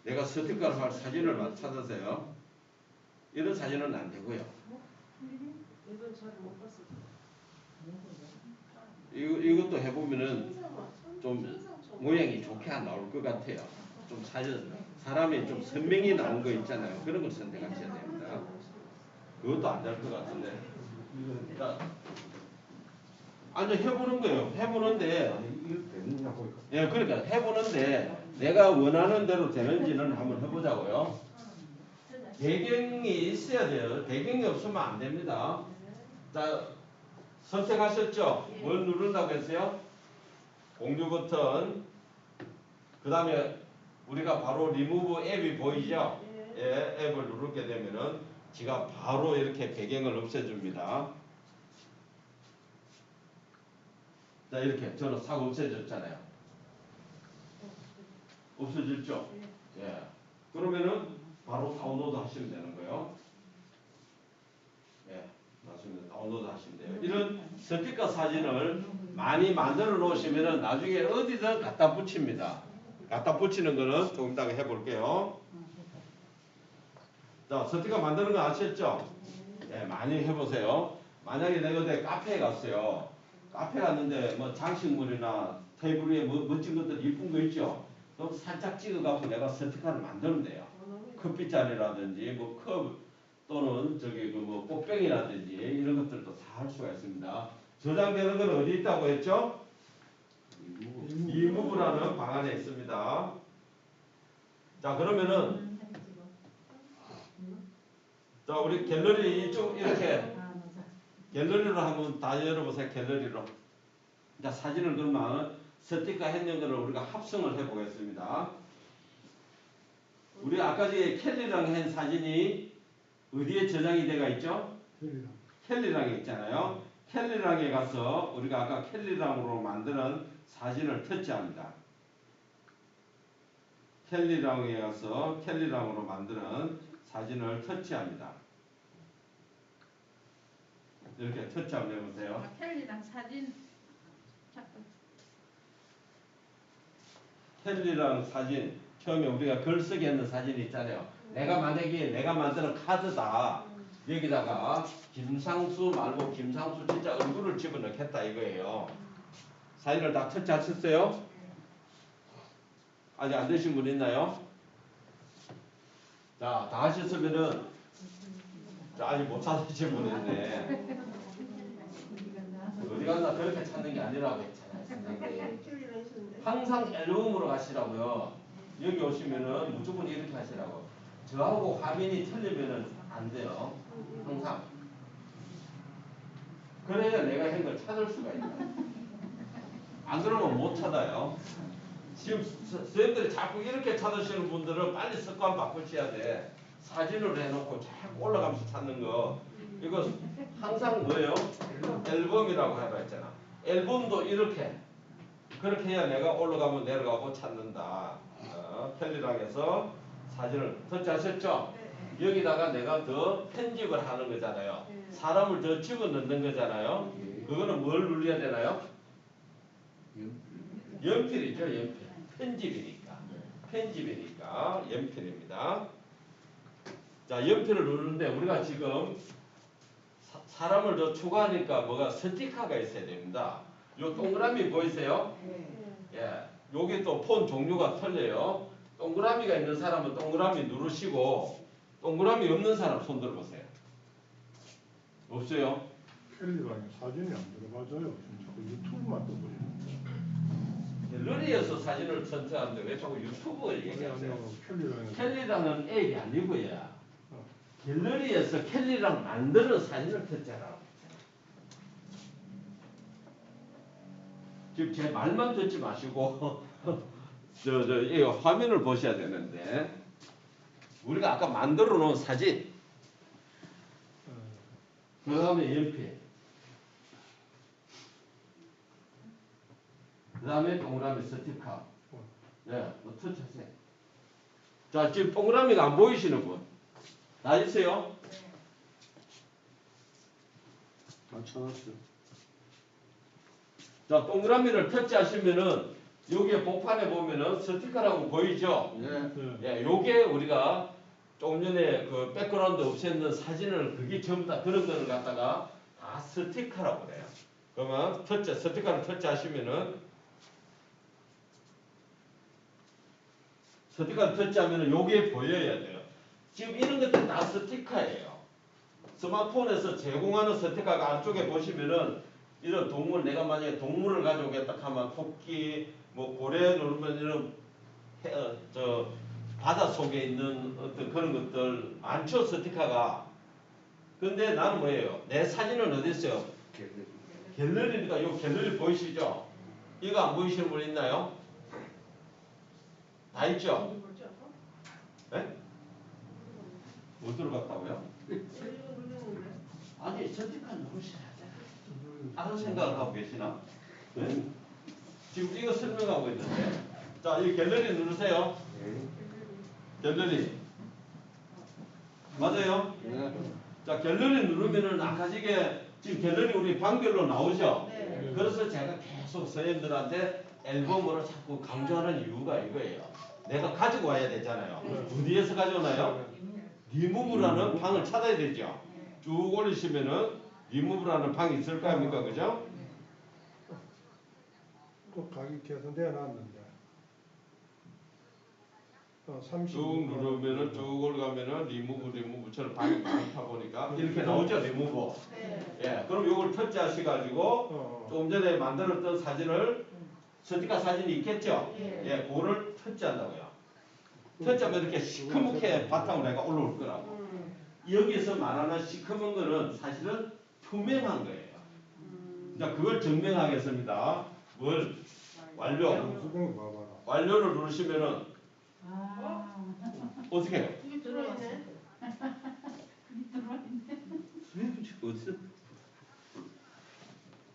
내가 스티커를 할 사진을 찾으세요. 이런 사진은 안 되고요. 이건 잘 못 봤어. 이것도 해보면은 좀 모양이 좋게 안 나올 것 같아요. 좀 사람이 좀 선명히 나온 거 있잖아요. 그런 걸 선택하셔야 됩니다. 그것도 안 될 것 같은데. 자, 아니 해보는 거예요. 해보는데 아니 이거 되느냐고. 예, 그러니까 해보는데 내가 원하는 대로 되는지는 한번 해보자고요. 배경이 있어야 돼요. 배경이 없으면 안 됩니다. 자, 선택하셨죠? 뭘 누른다고 했어요? 공유 버튼. 그 다음에 우리가 바로 리무브 앱이 보이죠? 예, 앱을 누르게 되면은 지가 바로 이렇게 배경을 없애줍니다. 자, 이렇게 저는 싹 없애졌잖아요. 없어졌죠? 예. 그러면은 바로 다운로드 하시면 되는 거예요. 예. 맞습니다. 다운로드 하시면 돼요. 이런 스피커 사진을 많이 만들어 놓으시면은 나중에 어디든 갖다 붙입니다. 갖다 붙이는 거는 조금 이따가 해볼게요. 자, 스티커 만드는 거 아셨죠? 네, 많이 해보세요. 만약에 내가 어디 카페에 갔어요. 카페 갔는데 뭐 장식물이나 테이블 위에 뭐 멋진 것들 이쁜 거 있죠? 그럼 살짝 찍어갖고 내가 스티커를 만들면 돼요. 커피잔이라든지 뭐 컵 또는 저기 그 뭐 꽃병이라든지 이런 것들도 다 할 수가 있습니다. 저장되는 건 어디 있다고 했죠? 리무브라는 방 안에 있습니다. 자, 그러면은 자, 우리 갤러리 이쪽 이렇게 갤러리로 한번 다 열어보세요. 갤러리로. 자, 사진을 그러면 스티커 했는 거를 우리가 합성을 해보겠습니다. 우리 아까 전에 켈리랑 한 사진이 어디에 저장이 되어 있죠? 켈리랑에 있잖아요. 켈리랑에 가서 우리가 아까 켈리랑으로 만드는 사진을 터치합니다. 켈리랑에 가서 켈리랑으로 만드는 사진을 터치합니다. 이렇게 터치 한번 해보세요. 켈리랑 사진 자꾸 켈리랑 사진 처음에 우리가 글 쓰기 했는 사진 있잖아요. 내가 만약에 내가 만드는 카드다. 여기다가 김상수 말고 김상수 진짜 얼굴을 집어넣겠다 이거예요. 사진을 다 터치하셨어요? 아직 안 되신 분 있나요? 자, 다 하셨으면은 자, 아직 못 찾으신 분 있네. 어디 갔나 그렇게 찾는 게 아니라고 했잖아요. 선생님. 항상 앨범으로 가시라고요. 여기 오시면은 무조건 이렇게 하시라고. 저하고 화면이 틀리면은 안 돼요. 항상. 그래야 내가 한 걸 찾을 수가 있다. 안 그러면 못 찾아요. 지금 선생님들이 자꾸 이렇게 찾으시는 분들은 빨리 습관 바꾸셔야 돼. 사진으로 해놓고 자꾸 올라가면서 찾는 거. 이거 항상 뭐예요? 앨범이라고 하라 했잖아. 앨범도 이렇게. 그렇게 해야 내가 올라가면 내려가고 찾는다. 캘리랑에서 사진을 터치하셨죠? 여기다가 내가 더 편집을 하는 거잖아요. 사람을 더 집어넣는 거잖아요. 그거는 뭘 눌려야 되나요? 연필이죠, 연필. 편집이니까. 편집이니까 연필입니다. 자, 연필을 누르는데 우리가 지금 사람을 더 추가하니까 뭐가 스티커가 있어야 됩니다. 요 동그라미 보이세요? 예. 여기 또 폰 종류가 틀려요. 동그라미가 있는 사람은 동그라미 누르시고 동그라미 없는 사람 손 들어보세요. 없어요? 켈리랑에 사진이 안 들어가져요. 진짜 그 유튜브만 떠버리는데. 갤러리에서 사진을 선택하는데 왜 자꾸 유튜브를 얘기하세요? 켈리랑에 켈리랑은 앱이 아니고요. 갤러리에서 켈리랑 만드는 사진을 터치하라고 했잖아요. 지금 제 말만 듣지 마시고 이 화면을 보셔야 되는데 우리가 아까 만들어 놓은 사진 그 다음에 연필 그 다음에 동그라미 스티커 네, 뭐 터치하세요. 자, 지금 동그라미가 안 보이시는 분 다 있어요? 다 찾았어요. 자, 동그라미를 터치하시면은 여기에 복판에 보면은 스티커라고 보이죠? 예, 요게 우리가 조금 전에 그 백그라운드 없애는 사진을 그게 전부 다 그런 거를 갖다가 다 스티커라고 그래요. 그러면 스티커를 터치하시면은 스티커를 터치하면은 요게 보여야 돼요. 지금 이런 것들 다 스티커예요. 스마트폰에서 제공하는 스티커가 안쪽에 보시면은 이런 동물 내가 만약에 동물을 가져오겠다 하면 토끼 뭐 고래 누르면 이런 저 바다 속에 있는 어떤 그런 것들 많죠 스티커가. 근데 나는 뭐예요? 내 사진은 어디 있어요? 갤러리니까 요 갤러리 보이시죠? 이거 안 보이시는 분 있나요? 다 있죠? 네? 못 들어갔다고요? 아니 스티커 누르셔야 돼. 다른 생각을 하고 계시나? 네? 지금 이거 설명하고 있는데. 자, 이 갤러리 누르세요. 갤러리. 맞아요? 네. 자, 갤러리 누르면은 아까 이게 지금 갤러리 우리 방별로 나오죠? 네. 그래서 제가 계속 선생님들한테 앨범으로 자꾸 강조하는 이유가 이거예요. 내가 가지고 와야 되잖아요. 어디에서 가져오나요? 리무브라는 방을 찾아야 되죠. 쭉 올리시면은 리무브라는 방이 있을 거 아닙니까? 그죠? 또 가격 개선되어 놨는데. 30. 쭉 누르면은 쭉 올라가면은 리무브처럼 방이 많다 보니까 이렇게 나오죠 리무브. 예, 그럼 요걸 터치하셔가지고 조금 전에 만들었던 사진을 스티커 사진이 있겠죠. 예, 그거를 터치한다고요. 터치하면 이렇게 시커멓게 바탕으로 내가 올라올 거라고. 여기서 말하는 시커먼 거는 사실은 투명한 거예요. 자, 그걸 증명하겠습니다. 뭘 완료. 수경 봐봐라. 완료를 누르시면은 어떻게 해요? 이게 들어있네. 어디서?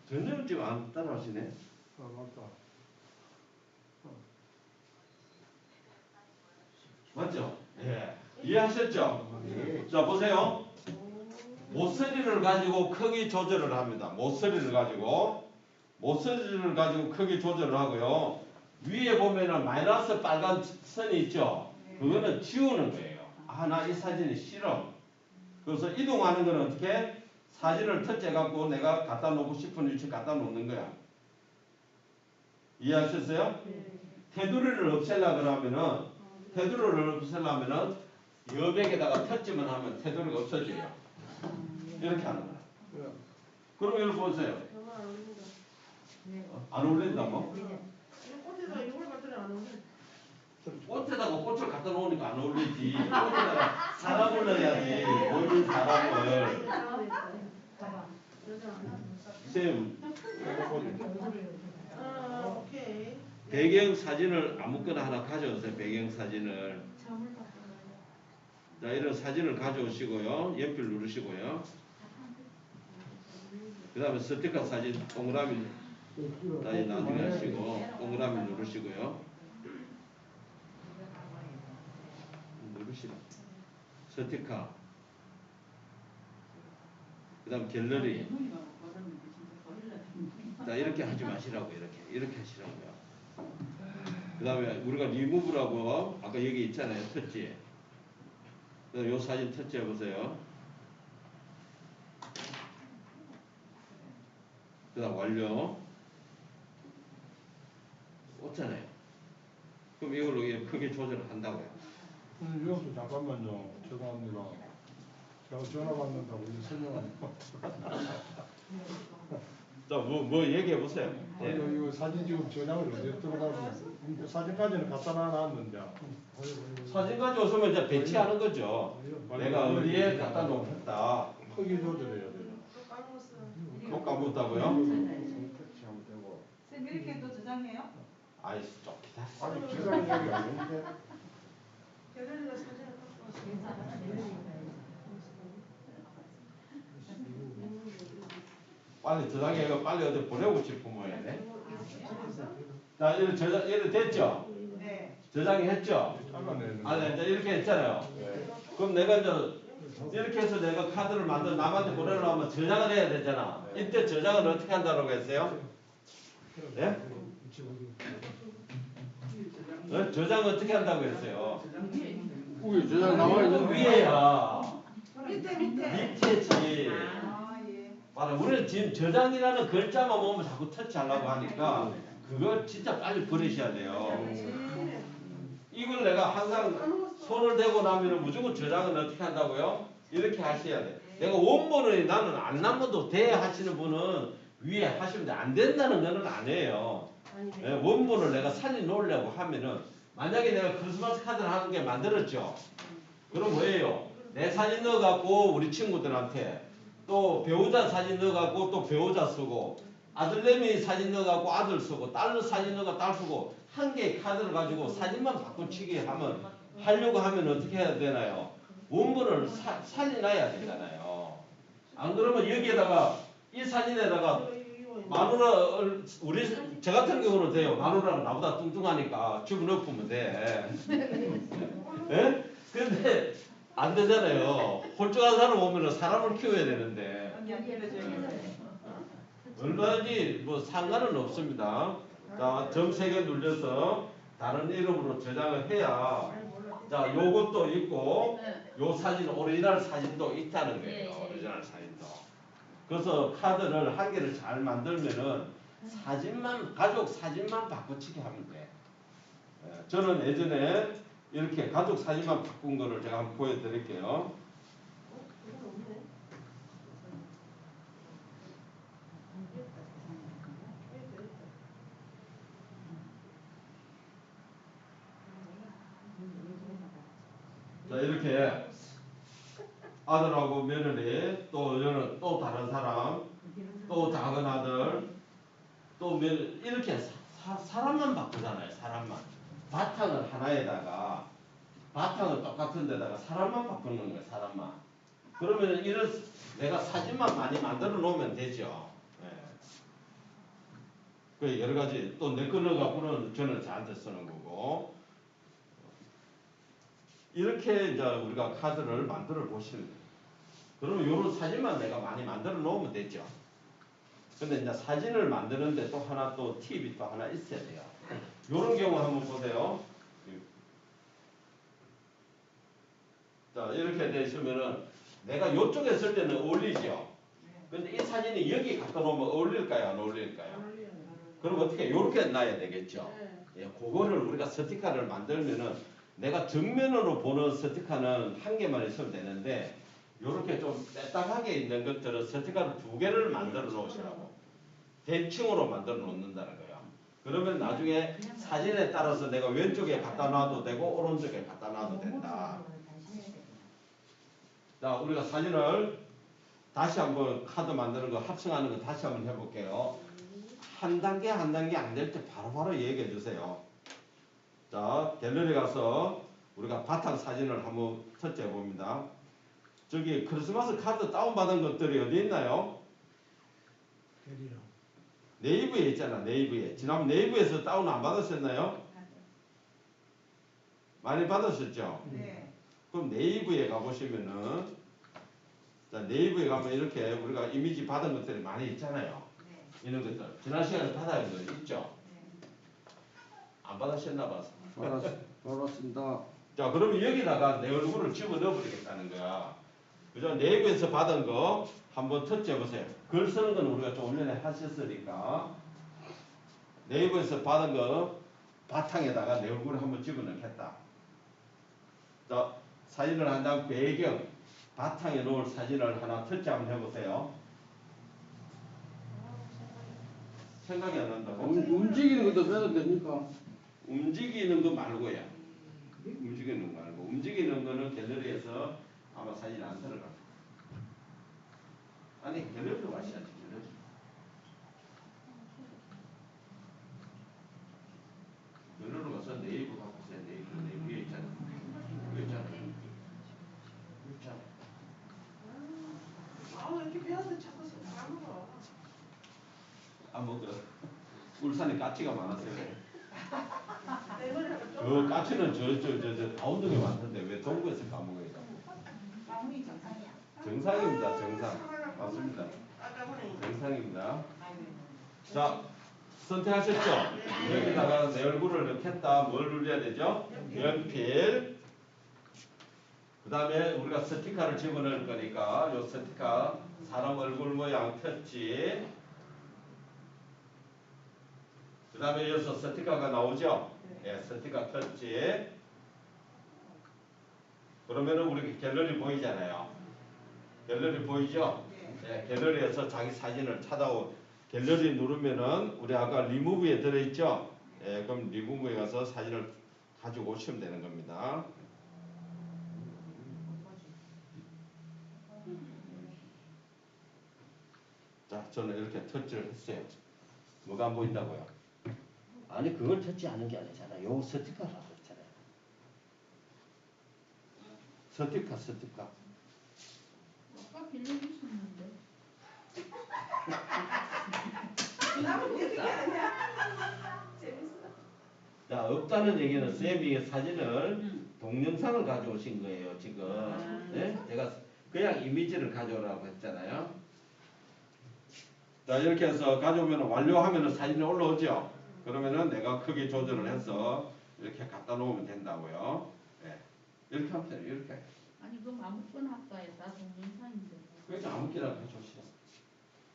전혀 지금 안 따라하시네. 맞다. 맞죠? 예. 이해하셨죠? 자, 보세요. 모서리를 가지고 크기 조절을 합니다. 모서리를 가지고 크기 조절을 하고요. 위에 보면은 마이너스 빨간 선이 있죠? 그거는 지우는 거예요. 아, 나 이 사진이 싫어. 그래서 이동하는 거는 어떻게? 사진을 터치해갖고 내가 갖다 놓고 싶은 위치 갖다 놓는 거야. 이해하셨어요? 테두리를 없애려면은 여백에다가 터치만 하면 테두리가 없어져요. 이렇게 하는 거야. 그럼 이걸 보세요. 정말 안 어울린다. 안 어울린다고? 이거 꽃에다 이걸 갖다 안 어울린다. 꽃에다가 꽃을 갖다 놓으니까 안 어울리지. 꽃에다가 사람을 넣어야지. 보이는 사람을. 쌤, 오케이. 배경 사진을 아무거나 하나 가져오세요. 배경 사진을. 자, 이런 사진을 가져오시고요. 연필 누르시고요. 그 다음에 스티커 사진 동그라미 나중에 하시고 동그라미 누르시고요. 누르시라. 스티커. 그 다음 갤러리. 자, 이렇게 하지 마시라고. 이렇게 하시라고요. 그 다음에 우리가 리무브라고 아까 여기 있잖아요. 터치. 요 사진 터치해 보세요. 그 다음 완료. 없잖아요. 그럼 이걸로 크게 조절을 한다고요. 여기서 잠깐만요. 죄송합니다. 제가 전화 받는다고 이제 설명하니까. 자, 뭐 얘기해 보세요. 예. 이거 사진 지금 저장을 어디에 들어가서 사진까지는 갖다 놔놨는데. 사진 가져오시면 이제 배치하는 거죠. 내가 어디에 갖다 놓겠다. 크기 조절해야 돼요. 또 까먹었어. 또 까먹었다고요? 터치하면 되고. 쌤 이렇게 또 저장해요? 아이, 좀 기다려. 아니 기다린 적이 아닌데. 갤러리가 사진을 갖고 왔어. 빨리 저장해가 빨리 어디 보내고 싶은 모양이네. 자, 이렇게 됐죠? 네. 저장이 했죠? 아니, 이제 이렇게 했잖아요. 그럼 내가 이제 이렇게 해서 내가 카드를 만들어 남한테 보내려면 저장을 해야 되잖아. 이때 저장을 어떻게 한다고 했어요? 예? 저장 어떻게 한다고 했어요? 위에 저장 나와야 되는 위에야. 밑에. 밑에지. 아, 예. 맞아. 우리는 지금 저장이라는 글자만 보면 자꾸 터치하려고 하니까 그거 진짜 빨리 버리셔야 돼요. 이걸 내가 항상 손을 대고 나면 무조건 저장은 어떻게 한다고요? 이렇게 하셔야 돼. 내가 원본을 나는 안 남아도 돼 하시는 분은 위에 하시면 돼. 안 된다는 거는 아니에요. 예, 원본을 내가 살려놓으려고 하면은 만약에 내가 크리스마스 카드를 한 개 만들었죠. 그럼 뭐예요? 내 사진 넣어갖고 우리 친구들한테 또 배우자 사진 넣어갖고 또 배우자 쓰고 아들내미 사진 넣어갖고 아들 쓰고 딸 사진 넣어갖고 딸 쓰고 한 개의 카드를 가지고 사진만 바꿔치기 하려고 하면 어떻게 해야 되나요? 원본을 살려놔야 되잖아요. 안 그러면 여기에다가 이 사진에다가 마누라 저 같은 경우는 돼요. 마누라가 나보다 뚱뚱하니까 집어넣으면 돼. 예? 근데 안 되잖아요. 홀쭉한 사람 오면은 사람을 키워야 되는데 얼마든지 뭐 상관은 없습니다. 자, 점 3개 눌려서 다른 이름으로 저장을 해야 자, 요것도 있고 요 사진 오리지널 사진도 있다는 거예요. 오리지널 사진도. 그래서 카드를 한 개를 잘 만들면은 사진만 가족 사진만 바꿔치기 하면 돼. 예, 저는 예전에 이렇게 가족 사진만 바꾼 거를 제가 한번 보여드릴게요. 자, 이렇게 아들하고 며느리 또 다른 사람 또 작은 아들 또 며느리 이렇게 사람만 바꾸잖아요. 사람만 바탕을 하나에다가 바탕은 똑같은 데다가 사람만 바꾸는 거예요. 사람만. 그러면 이런 내가 사진만 많이 만들어 놓으면 되죠. 예. 그 여러 가지 또 내 거 넣어갖고는 저는 저한테 쓰는 거고 이렇게 이제 우리가 카드를 만들어 보시면 돼요. 그러면 이런 사진만 내가 많이 만들어 놓으면 되죠. 근데 이제 사진을 만드는데 또 하나 또 팁이 또 하나 있어야 돼요. 이런 경우 한번 보세요. 자, 이렇게 돼 있으면은 내가 이쪽에 있을 때는 어울리죠. 근데 이 사진이 여기 갖다 놓으면 어울릴까요? 안 어울릴까요? 그럼 어떻게 이렇게 놔야 되겠죠. 예, 그거를 우리가 스티커를 만들면은 내가 정면으로 보는 스티커는 한 개만 있으면 되는데 이렇게 좀 빼딱하게 있는 것들은 스티커를 2개를 만들어 놓으시라고. 대칭으로 만들어 놓는다는 거예요. 그러면 나중에 사진에 따라서 내가 왼쪽에 갖다 놔도 되고 오른쪽에 갖다 놔도 된다. 자, 우리가 사진을 다시 한번 카드 만드는 거 합성하는 거 다시 한번 해볼게요. 한 단계 한 단계 안 될 때 바로바로 얘기해 주세요. 자, 갤러리 가서 우리가 바탕 사진을 한번 터치해 봅니다. 저기 크리스마스 카드 다운받은 것들이 어디 있나요? 네이버에 있잖아. 네이버에. 지난번 네이버에서 다운 안 받으셨나요? 많이 받으셨죠? 네. 그럼 네이버에 가보시면은 자, 네이버에 가면 이렇게 우리가 이미지 받은 것들이 많이 있잖아요. 네. 이런 것들. 지난 시간에 받아야 거 있죠? 안 받으셨나 봐서. 받았습니다. 자, 그러면 여기다가 내 얼굴을 집어넣어 버리겠다는 거야. 그죠? 네이버에서 받은 거 한번 터치해 보세요. 글 쓰는 건 우리가 좀 전에 하셨으니까 네이버에서 받은 거 바탕에다가 내 얼굴을 한번 집어넣겠다. 자, 사진을 한 다음 배경 바탕에 놓을 사진을 하나 터치 한번 해보세요. 생각이 안 난다고? 움직이는 것도 빼도 됩니까? 움직이는 거 말고요. 움직이는 거 말고. 움직이는 거는 갤러리에서 아마 사진 안 들어갈 거예요. 아니, 갤러리로 가셔야지, 갤러리. 갤러리로 가서 네이버 갖고 있어요. 네이버 위에 있잖아. 위에 있잖아. 위에 있잖아. 왜 이렇게 배웠는데 자꾸 까먹어. 그 울산에 까치가 많았어요. 내 머리하고 저 좀. 까치는 저 가운데에 많던데 왜 동구에서 까먹어요? 마무리 정상이야. 정상입니다. 정상. 맞습니다. 아까 보니. 정상입니다. 자, 선택하셨죠? 여기다가 내 얼굴을 넣겠다. 뭘 눌러야 되죠? 연필. 그 다음에 우리가 스티커를 집어넣을 거니까 요 스티커 사람 얼굴 모양 터치. 그 다음에 여기서 스티커가 나오죠? 예, 스티커 터치. 그러면은 우리 갤러리 보이잖아요. 갤러리 보이죠? 예, 갤러리에서 자기 사진을 갤러리 누르면은 우리 아까 리무브에 들어있죠? 예, 그럼 리무브에 가서 사진을 가지고 오시면 되는 겁니다. 자, 저는 이렇게 터치를 했어요. 뭐가 안 보인다고요? 아니, 그걸 터치하는 게 아니잖아. 요 스티커를 하셨잖아요. 스티커. 아까 빌려주셨는데. 나는 어떻게 하냐? 재밌어. 자, 없다는 얘기는 쌤이 사진을 동영상을 가져오신 거예요, 지금. 네? 제가 그냥 이미지를 가져오라고 했잖아요. 자, 이렇게 해서 가져오면 완료하면 사진이 올라오죠? 그러면은 내가 크기 조절을 해서 이렇게 갖다 놓으면 된다고요. 네. 이렇게 하면 돼요, 이렇게. 아니 그럼 아무거나 할까요? 다 동영상인데. 그러니까 아무렇게나 해주시오.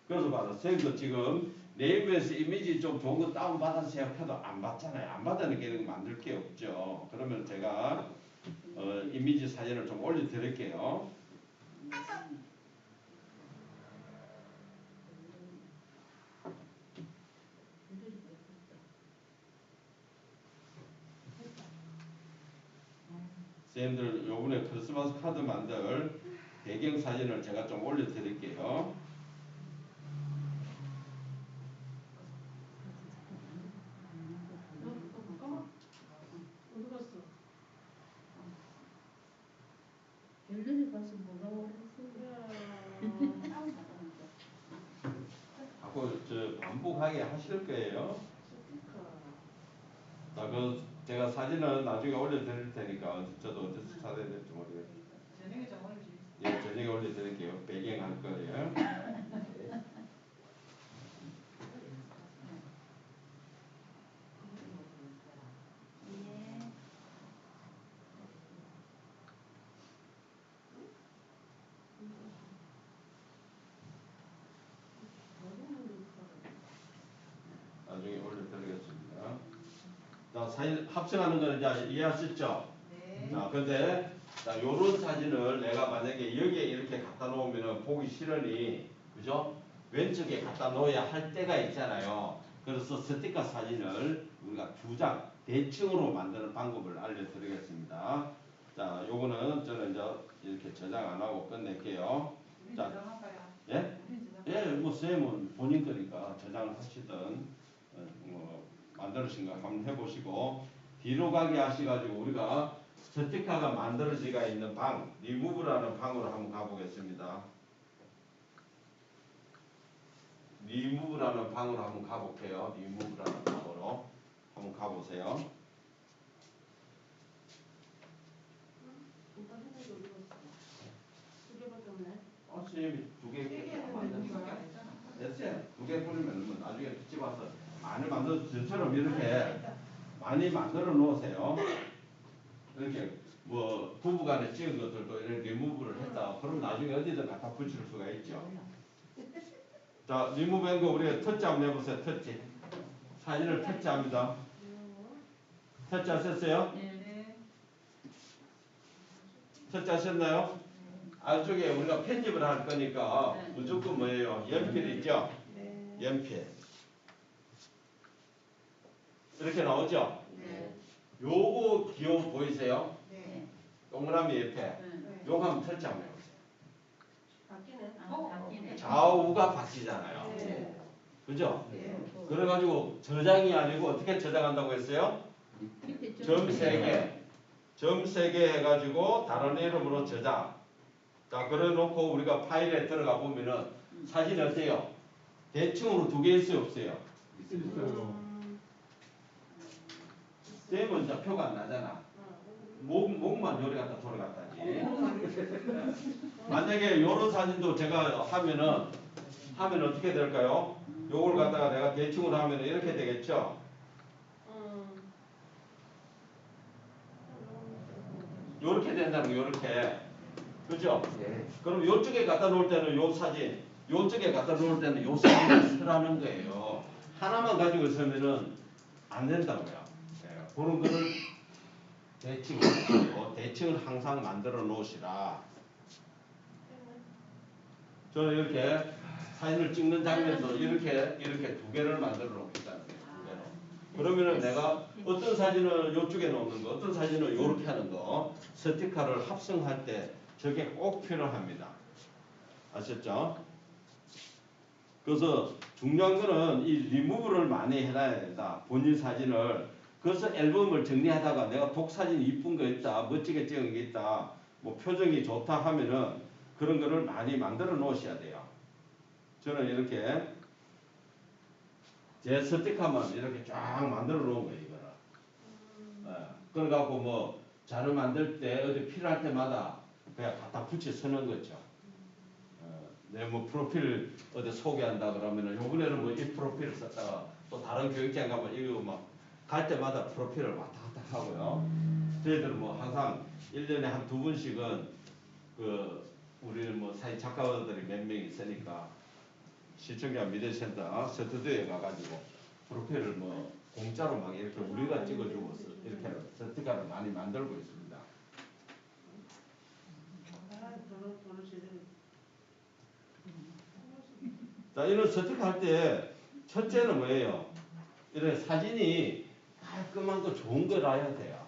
그래서 봐라, 쌤도 지금 네이버에서 이미지 좀 좋은 거 다운받아서 생각해도 안 받잖아요. 안 받으니까 이런 거 만들 게 없죠. 그러면 제가 이미지 사진을 좀 올려드릴게요. 쌤들 요번에 크리스마스 카드 만들 배경 사진을 제가 좀 올려드릴게요. 잠깐만. 어디 갔어? 갤러리 가서 뭐가 오랬어? 하고 저 반복하게 하실 거예요. 스티커. 자, 그 제가 사진은 나중에 올려드릴 테니까 저도 어디서 찾아야 될지 모르겠어요. 저녁에 좀 올려주세요. 예, 저녁에 올려드릴게요. 배경 할 거예요. 나중에 올려드리겠습니다. 자, 사진 합성하는 거는 이제 이해하셨죠? 네. 자, 근데 자, 요런 사진을 내가 만약에 여기에 이렇게 갖다 놓으면 보기 싫으니, 그죠? 왼쪽에 갖다 놓아야 할 때가 있잖아요. 그래서 스티커 사진을 우리가 2장 대칭으로 만드는 방법을 알려드리겠습니다. 자, 요거는 저는 이제 이렇게 저장 안 하고 끝낼게요. 우리 자, 저장할까요? 예? 우리 저장. 예, 뭐 쌤은 본인 거니까 저장을 하시든 뭐 만드신 거 한번 해보시고, 뒤로 가게 하셔가지고 우리가 스티커가 만들어지가 있는 방, 리무브라는 방으로 한번 가보겠습니다. 리무브라는 방으로 한번 가볼게요. 리무브라는 방으로 한번 가보세요. 오빠 핸드폰 어디 갔어? 두 개밖에 없네. 선생님이 2개 세 개는 만들었어요. 우리가 됐어요. 2개 뿌리면 뭐 나중에 집어서 많이 만들어서 저처럼 이렇게 많이 만들어 놓으세요. 이렇게 뭐 부부간에 찍은 것들도 이렇게 리무브를 했다. 그럼 나중에 어디든 갖다 붙일 수가 있죠. 자, 리무브한 거 우리가 터치 한번 해보세요. 터치. 사진을 터치합니다. 터치 하셨어요? 네. 터치 하셨나요? 안쪽에 우리가 편집을 할 거니까 무조건 뭐예요? 연필 있죠? 네. 연필. 이렇게 나오죠? 네. 요거 기호 보이세요? 네. 동그라미 옆에. 네. 요거 한번 터치 한번 해보세요. 바뀌네. 바뀌네. 좌우가 바뀌잖아요. 네. 그죠? 네. 그래가지고 저장이 아니고 어떻게 저장한다고 했어요? 밑에 점 3개. 점 3개 해가지고 다른 이름으로 저장. 자, 그래 놓고 우리가 파일에 들어가 보면은 사진 어때요? 대충으로 2개 있어요, 없어요? 있어요. 쌤은 이제 표가 안 나잖아. 목만 요리 갖다 돌아갔다지. 만약에 요런 사진도 제가 하면 어떻게 될까요? 요걸 갖다가 내가 대충으로 하면 이렇게 되겠죠? 요렇게 된다는 거, 요렇게. 그죠? 예. 그럼 요쪽에 갖다 놓을 때는 요 사진, 요쪽에 갖다 놓을 때는 요 사진을 쓰라는 거예요. 하나만 가지고 있으면은 안 된다고요. 예, 그런 거를 대칭을 항상 만들어 놓으시라. 저는 이렇게 사진을 찍는 장면도 이렇게 두 개를 만들어 놓겠다는 거예요. 두 개로. 그러면은 내가 어떤 사진을 이쪽에 놓는 거, 어떤 사진을 이렇게 하는 거, 스티커를 합성할 때 저게 꼭 필요합니다. 아셨죠? 그래서 중요한 거는 이 리무브를 많이 해놔야 된다. 본인 사진을. 그래서 앨범을 정리하다가 내가 독사진 이쁜 거 있다, 멋지게 찍은 게 있다, 뭐 표정이 좋다 하면은 그런 거를 많이 만들어 놓으셔야 돼요. 저는 이렇게 제 스티커만 이렇게 쫙 만들어 놓은 거예요, 이거는. 그래갖고 뭐 자료 만들 때 어디 필요할 때마다 그냥 갖다 붙여 쓰는 거죠. 내 뭐 프로필 어디 소개한다 그러면은 요번에는 뭐 이 프로필을 썼다가 또 다른 교육장 가면 이거 막 갈 때마다 프로필을 왔다 갔다 하고요. 저희들은 뭐 항상 1년에 한 2번씩은 그 우리는 뭐 사회 작가들이 몇 명 있으니까 시청자 미디어센터 스튜디오에 가가지고 프로필을 뭐 공짜로 막 이렇게 우리가 찍어주고 이렇게 스티커를 많이 만들고 있습니다. 자, 이런 스티커 할 때 첫째는 뭐예요? 이런 사진이 깔끔한 거 좋은 거라야 돼요.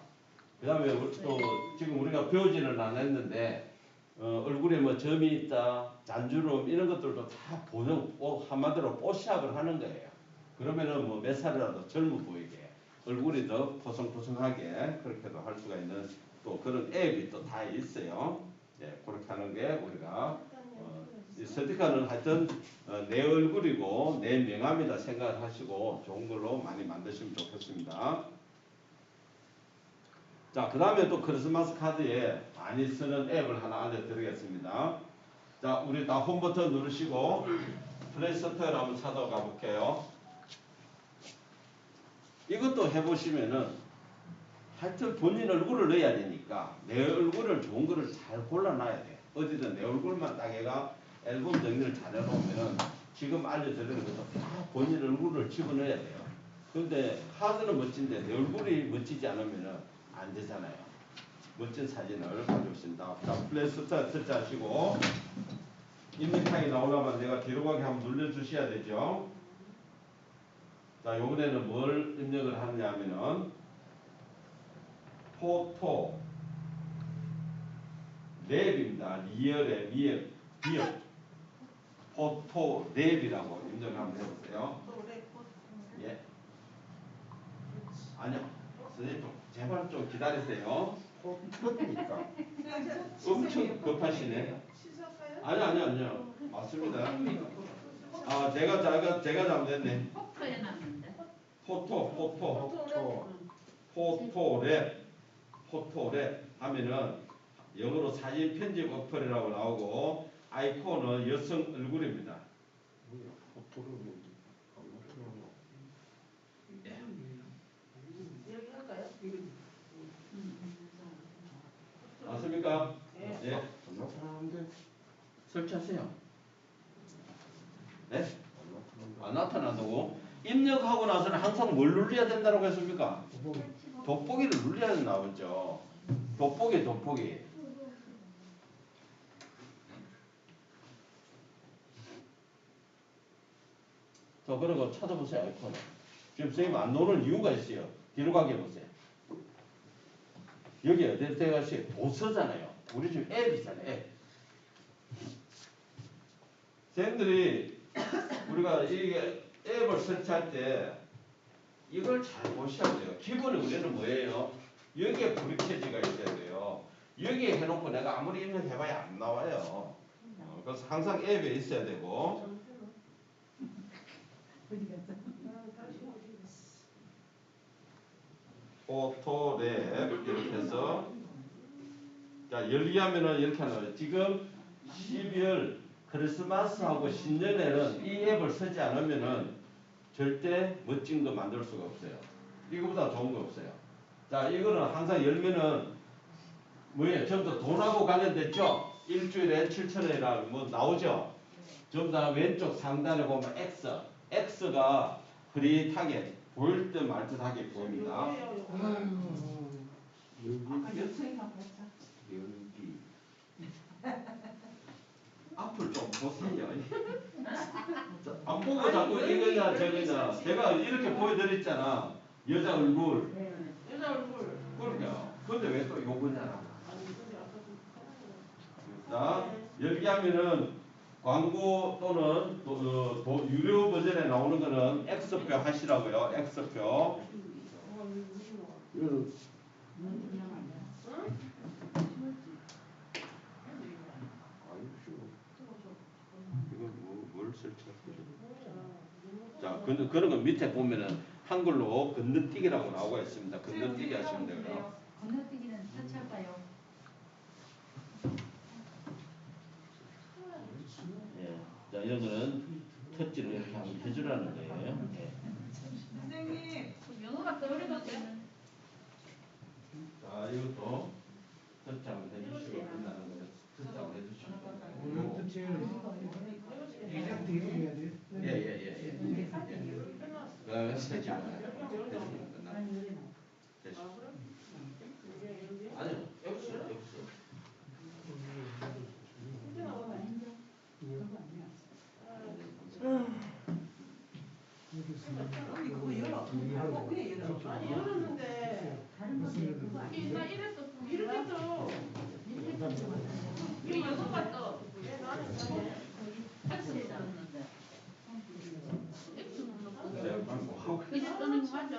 그 다음에 또 지금 우리가 배우지는 않았는데 얼굴에 뭐 점이 있다, 잔주름 이런 것들도 다 보정, 한마디로 뽀샵을 하는 거예요. 그러면은 뭐 몇 살이라도 젊어 보이게 얼굴이 더 포송포송하게 그렇게도 할 수가 있는 또 그런 앱이 또 다 있어요. 예, 그렇게 하는 게 우리가 이 스티커는 하여튼 내 얼굴이고 내 명함이다 생각하시고 좋은 걸로 많이 만드시면 좋겠습니다. 자, 그 다음에 또 크리스마스 카드에 많이 쓰는 앱을 하나 알려드리겠습니다. 자, 우리 다 홈 버튼 누르시고 플레이스토어를 한번 찾아가 볼게요. 이것도 해보시면은 하여튼 본인 얼굴을 넣어야 되니까 내 얼굴을 좋은 거를 잘 골라놔야 돼. 어디든 내 얼굴만 딱 얘가 앨범 정리를 잘 해놓으면은 지금 알려드리는 것도 다 본인 얼굴을 집어넣어야 돼요. 근데 카드는 멋진데 내 얼굴이 멋지지 않으면은 안 되잖아요. 멋진 사진을 가져오신다. 자, 플레이스토어 터치하시고 입력창이 나오려면 내가 뒤로 가게 한번 눌러주셔야 되죠. 자, 요번에는 뭘 입력을 하느냐 하면은 포토 랩입니다. 리얼의 리얼 비얼 포토 랩이라고 입력을 한번 해보세요. 예? 아니요. 선생님 좀 제발 좀 기다리세요. 포트니까. 엄청 급하시네. 아니요. 맞습니다. 아, 제가 잘못했네. 포토에 놨는데. 포토랩 하면은 영어로 사진 편집 어플이라고 나오고 아이콘은 여성 얼굴입니다. 포토를 여기 할까요? 맞습니까? 예. 안 나타나는데 설치하세요. 네? 안 나타난다. 안 나타난다고? 입력하고 나서는 항상 뭘 눌러야 된다고 했습니까? 돋보기를 눌러야 나오죠. 돋보기. 자, 그리고 찾아보세요, 아이콘을. 지금 선생님 안 노는 이유가 있어요. 뒤로 가게 보세요. 여기 어딜 때가시 도서잖아요. 우리 지금 앱이잖아요, 앱. 선생님들이 우리가 이게 앱을 설치할 때 이걸 잘 보셔야 돼요. 기본에 우리는 뭐예요? 여기에 브리케지가 있어야 돼요. 여기에 해놓고 내가 아무리 입력해봐야 안 나와요. 그래서 항상 앱에 있어야 되고. 포토랩 이렇게 해서 자, 열기 하면은 이렇게 하는 거예요. 지금 12월 크리스마스하고 신년에는 이 앱을 쓰지 않으면은 절대 멋진 거 만들 수가 없어요. 이거보다 좋은 거 없어요. 자, 이거는 항상 열면은 뭐예요? 전부 다 돈하고 관련됐죠? 일주일에 7,000원이라 뭐 나오죠? 전부 다 왼쪽 상단에 보면 X가 흐릿하게 보일 듯 말 듯하게 보입니다. 여기 아까 연습생만 봤자. 연기. 앞을 좀 보세요. 안 보고 자꾸 이거냐 저거냐. 제가 이렇게 보여드렸잖아. 여자 얼굴. 여자 얼굴. 그러니까. 근데 왜 또 요거냐. 아니 근데 아까 좀 자, 여기 하면은 광고 또는 유료 버전에 나오는 거는 X표 하시라고요. X표. 이거는 이걸 뭘 설치할 거죠? 자, 그런 거 밑에 보면은 한글로 건너뛰기라고 나오고 있습니다. 건너뛰기 하시면 되고요. 건너뛰기는 터치할까요? 예. 자, 이런 거는 터치를 이렇게 한번 해주라는 거예요. 예. 선생님. 영어가 떠오르거든. 자, 이것도 터치 한번 해주시고 끝나는 거예요. 터치 한번 해주시면 오늘 돼요. 뜻이 이제부터 이렇게 해야 돼. 예. 그다음에 터치 한번 해주시면 끝나는 됐어. 아니요, X. 언니 그거 열어. 그냥 열어. 아니 열었는데. 나 이랬어. 이렇게 또. 이거 영어가 떠. 내 나는 저번에. X 눌렀는데. X 눌렀거든. 네, 그게 뜨는 거 맞아?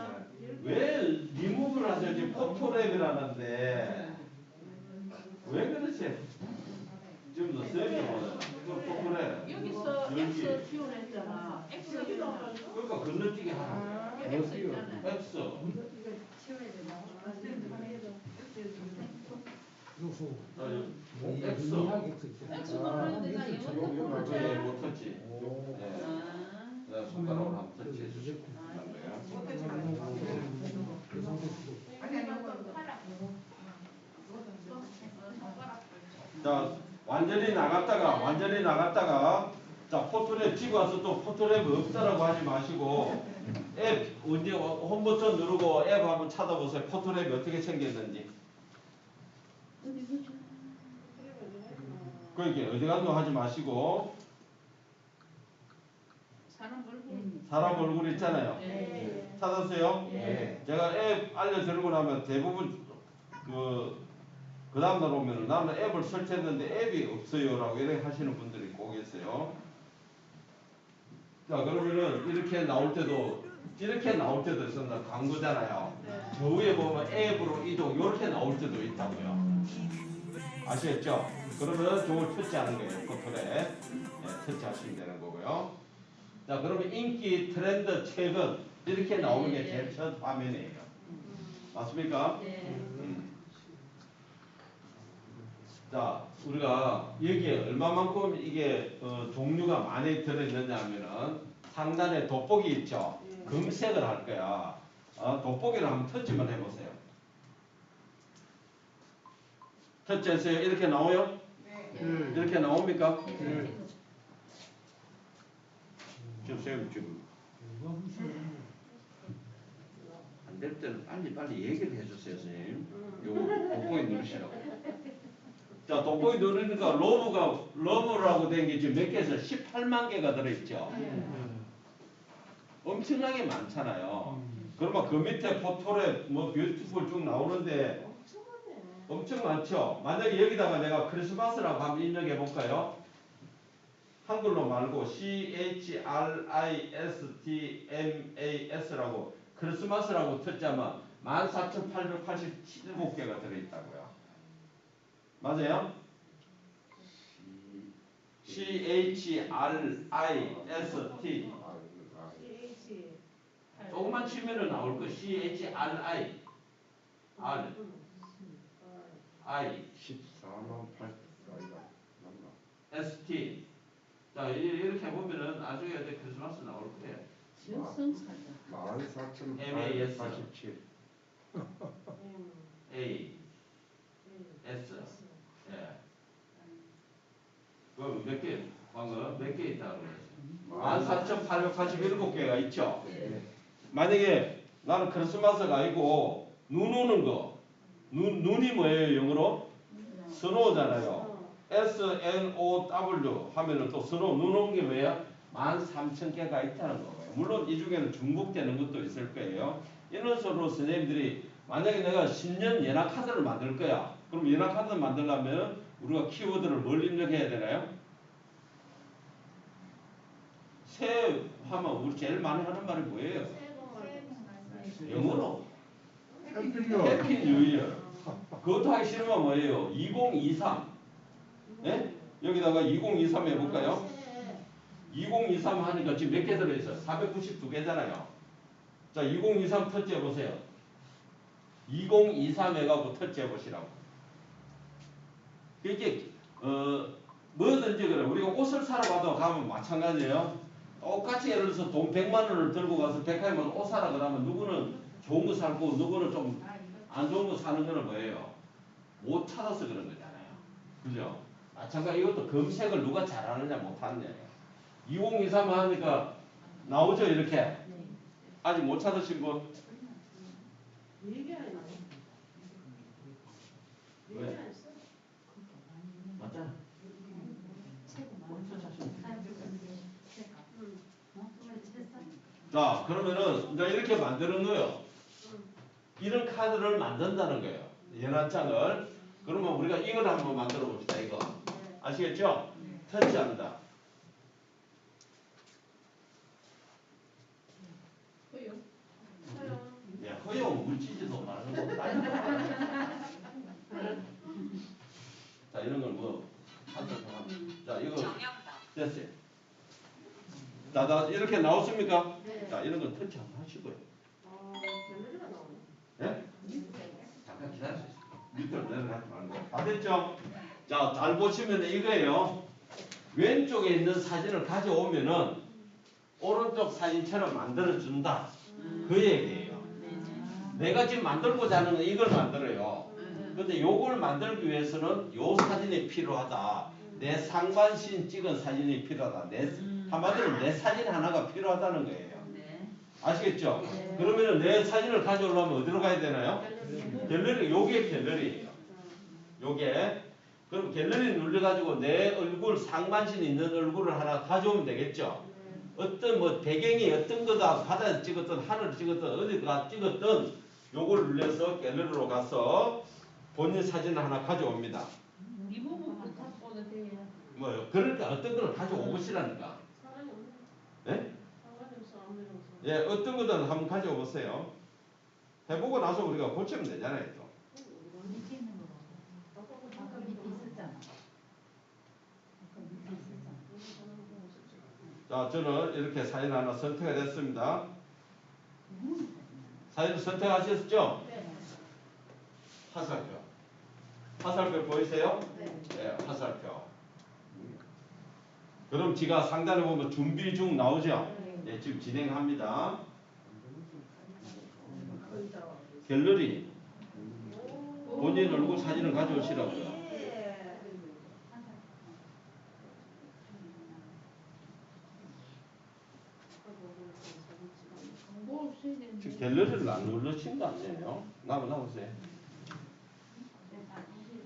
왜 리무브를 하셔야지 포토랩이라는데 왜 그러세요? 지금 너 쌤이 포토랩 여기서 X 키우라 했잖아. X가 있잖아. 그러니까 건너뛰기 하라고 X 있잖아. X 채워야 되나? 그래서 X X 누르는데 나 영어 예, 못 터치 오. 예. 아. 그다음 손가락으로 한번 터치해 주시고 그런 거예요. 그 상태에서 아니 아니 이거. 자, 완전히 나갔다가 자, 포토랩 치고 와서 또 포토랩 없다라고 하지 마시고 앱 언제 홈 버튼 누르고 앱 한번 찾아보세요. 포토랩이 어떻게 생겼는지. 그러니까 어디 간도 하지 마시고 사람 얼굴 있잖아요. 네. 찾았어요? 네. 제가 앱 알려드리고 나면 대부분 그 다음날 오면 나는 앱을 설치했는데 앱이 없어요라고 이렇게 하시는 분들이 꼭 계세요. 자, 그러면은 이렇게 나올 때도 있습니다. 광고잖아요. 저 위에 보면 앱으로 이동 이렇게 나올 때도 있다고요. 아시겠죠? 그러면 저걸 터치하는 거예요. 포토랩. 네, 터치하시면 되는 거고요. 자, 그러면 인기 트렌드 최근 이렇게 나오는 게 제일 첫 화면이에요. 맞습니까? 네. 자, 우리가 여기에 얼마만큼 이게 종류가 많이 들어있느냐 하면은 상단에 돋보기 있죠? 검색을 할 거야. 돋보기를 한번 터치만 해보세요. 터치했어요? 이렇게 나와요? 네. 이렇게 나옵니까? 네. 지금 안 될 때는 빨리 얘기를 해주세요, 선생님. 요거 돋보기 누르시라고. 자, 돋보기 누르니까 러브라고 된 게 지금 몇 개에서 18만 개가 들어있죠. 엄청나게 많잖아요. 그러면 그 밑에 포토랩, 뷰티풀 쭉 나오는데 엄청 많죠. 만약에 여기다가 내가 크리스마스라고 한번 입력해 볼까요? 한글로 말고 CHRISTMAS라고 크리스마스라고 터치하면 14,887개가 들어있다고요. 맞아요? CHRIST 조금만 치면은 나올 거 CHRI R I 14만 8 아이가 맞나? ST 자 이렇게 보면은 나중에 이제 크리스마스 나올 거예요. 지역성사자. 14,887 A S 예. 그럼 몇 개? 방금 몇 개 있다고 그랬어요? 14,887개가 있죠. 네. 만약에 나는 크리스마스가 아니고 눈 오는 거 눈이 뭐예요 영어로? 스노우잖아요. SNOW 하면은 또 서로 눈 온 게 뭐야? 13,000개가 있다는 거예요. 물론 이 중에는 중복되는 것도 있을 거예요. 이런 식으로 선생님들이 만약에 내가 신년 연합 카드를 만들 거야. 그럼 연합 카드를 만들려면 우리가 키워드를 뭘 입력해야 되나요? 새해 하면 우리 제일 많이 하는 말이 뭐예요? 영어로 해피 뉴 이어. 그것도 하기 싫으면 뭐예요? 2023. 네? 여기다가 2023 해볼까요? 2023 하니까 지금 몇 개 들어있어요? 492개잖아요. 자, 2023 터치 해보세요. 2023 해갖고 터치 해보시라고. 이게 뭐든지 그래. 우리가 옷을 사러 가면 마찬가지예요. 똑같이 예를 들어서 돈 100만 원을 들고 가서 백화점에서 옷 사라 그러면 누구는 좋은 거 사고 누구는 좀 안 좋은 거 사는 거는 뭐예요? 못 찾아서 그런 거잖아요. 그죠? 마찬가지 이것도 검색을 누가 잘하느냐 못하느냐예요. 2023 하니까 나오죠 이렇게. 아직 못 찾으신 분? 왜? 맞잖아. 자, 그러면은 이제 이렇게 만드는 거예요. 이런 카드를 만든다는 거예요. 연합장을. 그러면 우리가 이걸 한번 만들어 봅시다. 이거. 아시겠죠? 터치합니다. 야, 허용 물지지도 말하는 거 자, 이런 걸 뭐. 자, 이거 됐어요. 자, 이렇게 나왔습니까? 자, 이런 건 터치 한번 하시고요. 예? 잠깐 기다려주세요. 밑으로 내려가지 말고. 다 됐죠? 자, 잘 보시면 이거예요. 왼쪽에 있는 사진을 가져오면은 오른쪽 사진처럼 만들어준다. 그 얘기예요. 내가 지금 만들고자 하는 건 이걸 만들어요. 근데 요걸 만들기 위해서는 요 사진이 필요하다. 내 상반신 찍은 사진이 필요하다. 한마디로 내 사진 하나가 필요하다는 거예요. 아시겠죠? 그러면 내 사진을 가져오려면 어디로 가야 되나요? 갤러리, 요게 갤러리예요. 요게. 그럼 갤러리 눌러가지고 내 얼굴, 상반신 있는 얼굴을 하나 가져오면 되겠죠? 어떤 뭐 배경이 어떤 거다 바다에서 찍었든 하늘을 찍었든 어디가 찍었든 요걸 눌러서 갤러리로 가서 본인 사진을 하나 가져옵니다. 이 부분 갖고 오도 돼요. 뭐요? 그러니까 어떤 걸 가져오시라니까. 예? 예, 어떤 거든 한번 가져오 보세요. 해보고 나서 우리가 고치면 되잖아요, 또. 밑에 있는 거. 아까 밑에 있었잖아. 자, 저는 이렇게 사진 하나 선택을 했습니다. 사진 선택하셨죠? 네. 화살표. 화살표 보이세요? 네, 화살표. 그럼 지가 상단에 보면 준비 중 나오죠? 네, 지금 진행합니다. 갤러리. 본인 얼굴 사진을 가져오시라고요. 지금 갤러리를 안 누르신 거 아니에요? 나오세요.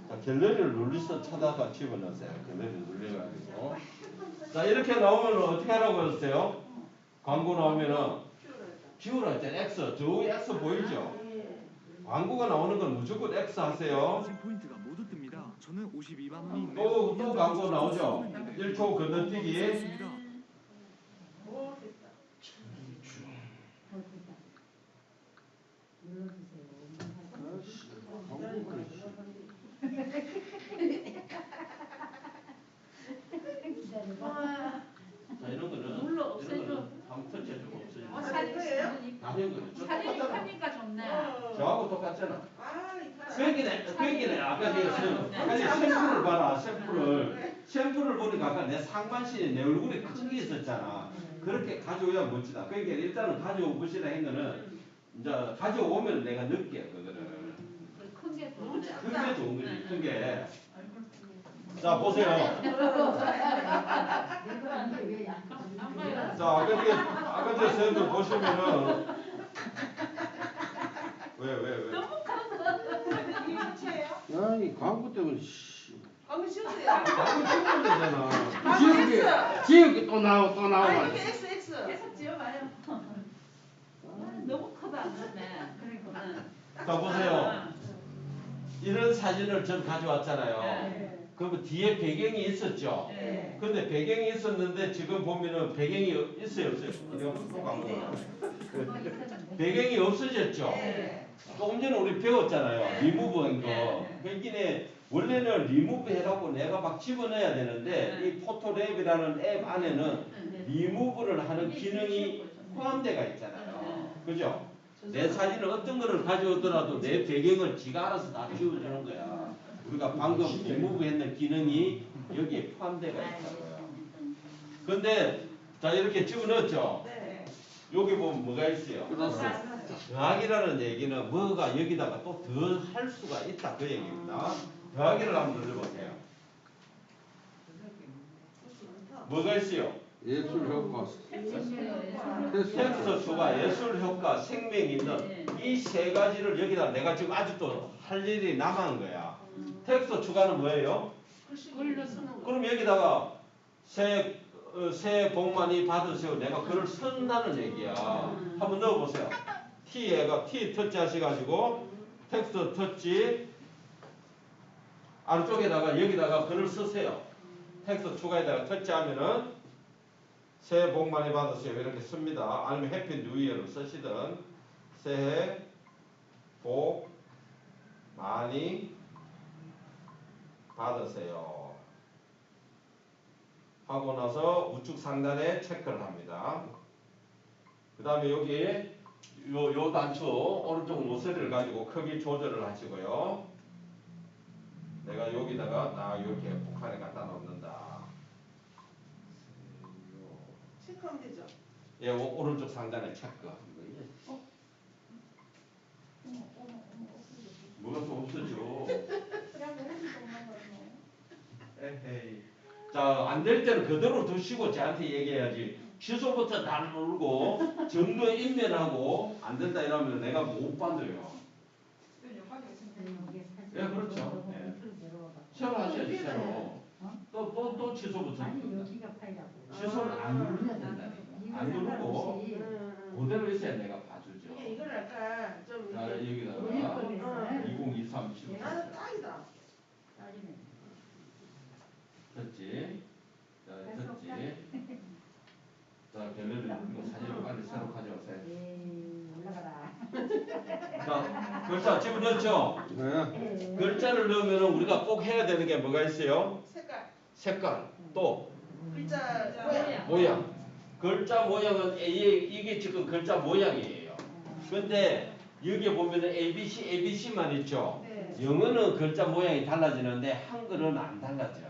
자, 갤러리를 눌러서 찾아가 집어넣으세요. 갤러리 눌려가지고. 자, 이렇게 나오면 어떻게 하라고 했어요? 광고 나오면은 지우라 했잖아요. X. 저 위에 X 보이죠? 광고가 나오는 건 무조건 X 하세요. 포인트가 모두 뜹니다. 저는 52만 원이 있네요. 또 광고 나오죠? 1초 건너뛰기. 자, 이런 거는 눌러 없애줘. 한번 터치해주고 없애주고. 사진이 똑같잖아. 크니까 좋네. 저하고 똑같잖아. 그 얘기네. 아까 샘플을 봐라. 샘플을 보니까 아까 내 상반신이 내 얼굴이 큰 게 있었잖아. 그렇게 가져오야 멋지다. 그러니까 일단은 가져오시라 한 거는 이제 가져오면 내가 느껴 그거를. 큰 게 큰 좋네. 게 좋은 거지. 큰 게. 자, 보세요. 자, 아까 저 샘플 보시면은 왜? 아니 광고 때문에 씨. 광고 쉬었어요. 하고 싶으면 되잖아. 지역이 또 나오고 아 이게 X. 계속 지어봐요. 너무 커도 안 되네. 그러니까. 자 보세요. 이런 사진을 전 가져왔잖아요. 네. 그러면 뒤에 배경이 있었죠. 네. 근데 배경이 있었는데 지금 보면은 배경이 있어요 없어요? 내가 꼭 안 보나? 배경이 없어졌죠. 네. 조금 전에 우리 배웠잖아요. 리무브한 거. 네. 그러니까 원래는 리무브 해라고 내가 막 집어넣어야 되는데 네. 이 포토랩이라는 앱 안에는 리무브를 하는 기능이 포함되어 있잖아요. 그죠? 내 사진을 어떤 거를 가져오더라도 내 배경을 지가 알아서 다 지워주는 거야. 우리가 방금 리무브 했는 기능이 여기에 포함되어 있다고요. 근데 자 이렇게 집어넣었죠. 네. 여기 보면 뭐가 있어요? 그렇죠. 더하기라는 얘기는 뭐가 여기다가 또 더 할 수가 있다 그 얘기입니다. 더하기를 한번 눌러보세요. 뭐가 있어요? 예술 효과. 텍스트 추가, 예술 효과, 생명 있는 이 세 가지를 여기다 내가 지금 아직도 할 일이 남은 거야. 텍스트 추가는 뭐예요? 글로 쓰는 거. 그럼 여기다가 새해 복 많이 받으세요. 내가 글을 쓴다는 얘기야. 한번 넣어보세요. T에가 T 터치 하셔가지고 텍스트 터치 안쪽에다가 여기다가 글을 쓰세요. 텍스트 추가에다가 터치하면은 새해 복 많이 받으세요. 이렇게 씁니다. 아니면 해피 뉴 이어를 쓰시든 새해 복 많이 받으세요. 하고 나서 우측 상단에 체크를 합니다. 그 다음에 여기 요 단추 오른쪽 모서리를 가지고 크기 조절을 하시고요. 내가 여기다가 딱 이렇게 북한에 갖다 놓는다. 체크하면 되죠. 예, 오른쪽 상단에 체크. 뭐가 또 없어져. 에헤이. 자, 안 될 때는 그대로 두시고 저한테 얘기해야지. 취소부터 다 누르고 정도 인면하고 안 된다 이러면 내가 못 받아요. 예, 그렇죠. 예. 새로 하셔야지, 새로. 또 취소부터. 취소를 안 누르면 된다니까. 안 누르고 그대로 있어야 내가 봐주죠. 이게 이걸 약간 좀 자, 이렇게 여기다가 2023 나는 딱이다. 됐지? 자, 됐지? 자, 갤러리 그리고 사진을 빨리 새로 가져오세요. 자, 글자 집어넣었죠? 네. 글자를 넣으면 우리가 꼭 해야 되는 게 뭐가 있어요? 색깔. 색깔, 또 글자 모양. 모양. 글자 모양은 이게 지금 글자 모양이에요. 근데 여기 보면은 ABC만 있죠? 네. 영어는 글자 모양이 달라지는데 한글은 안 달라져.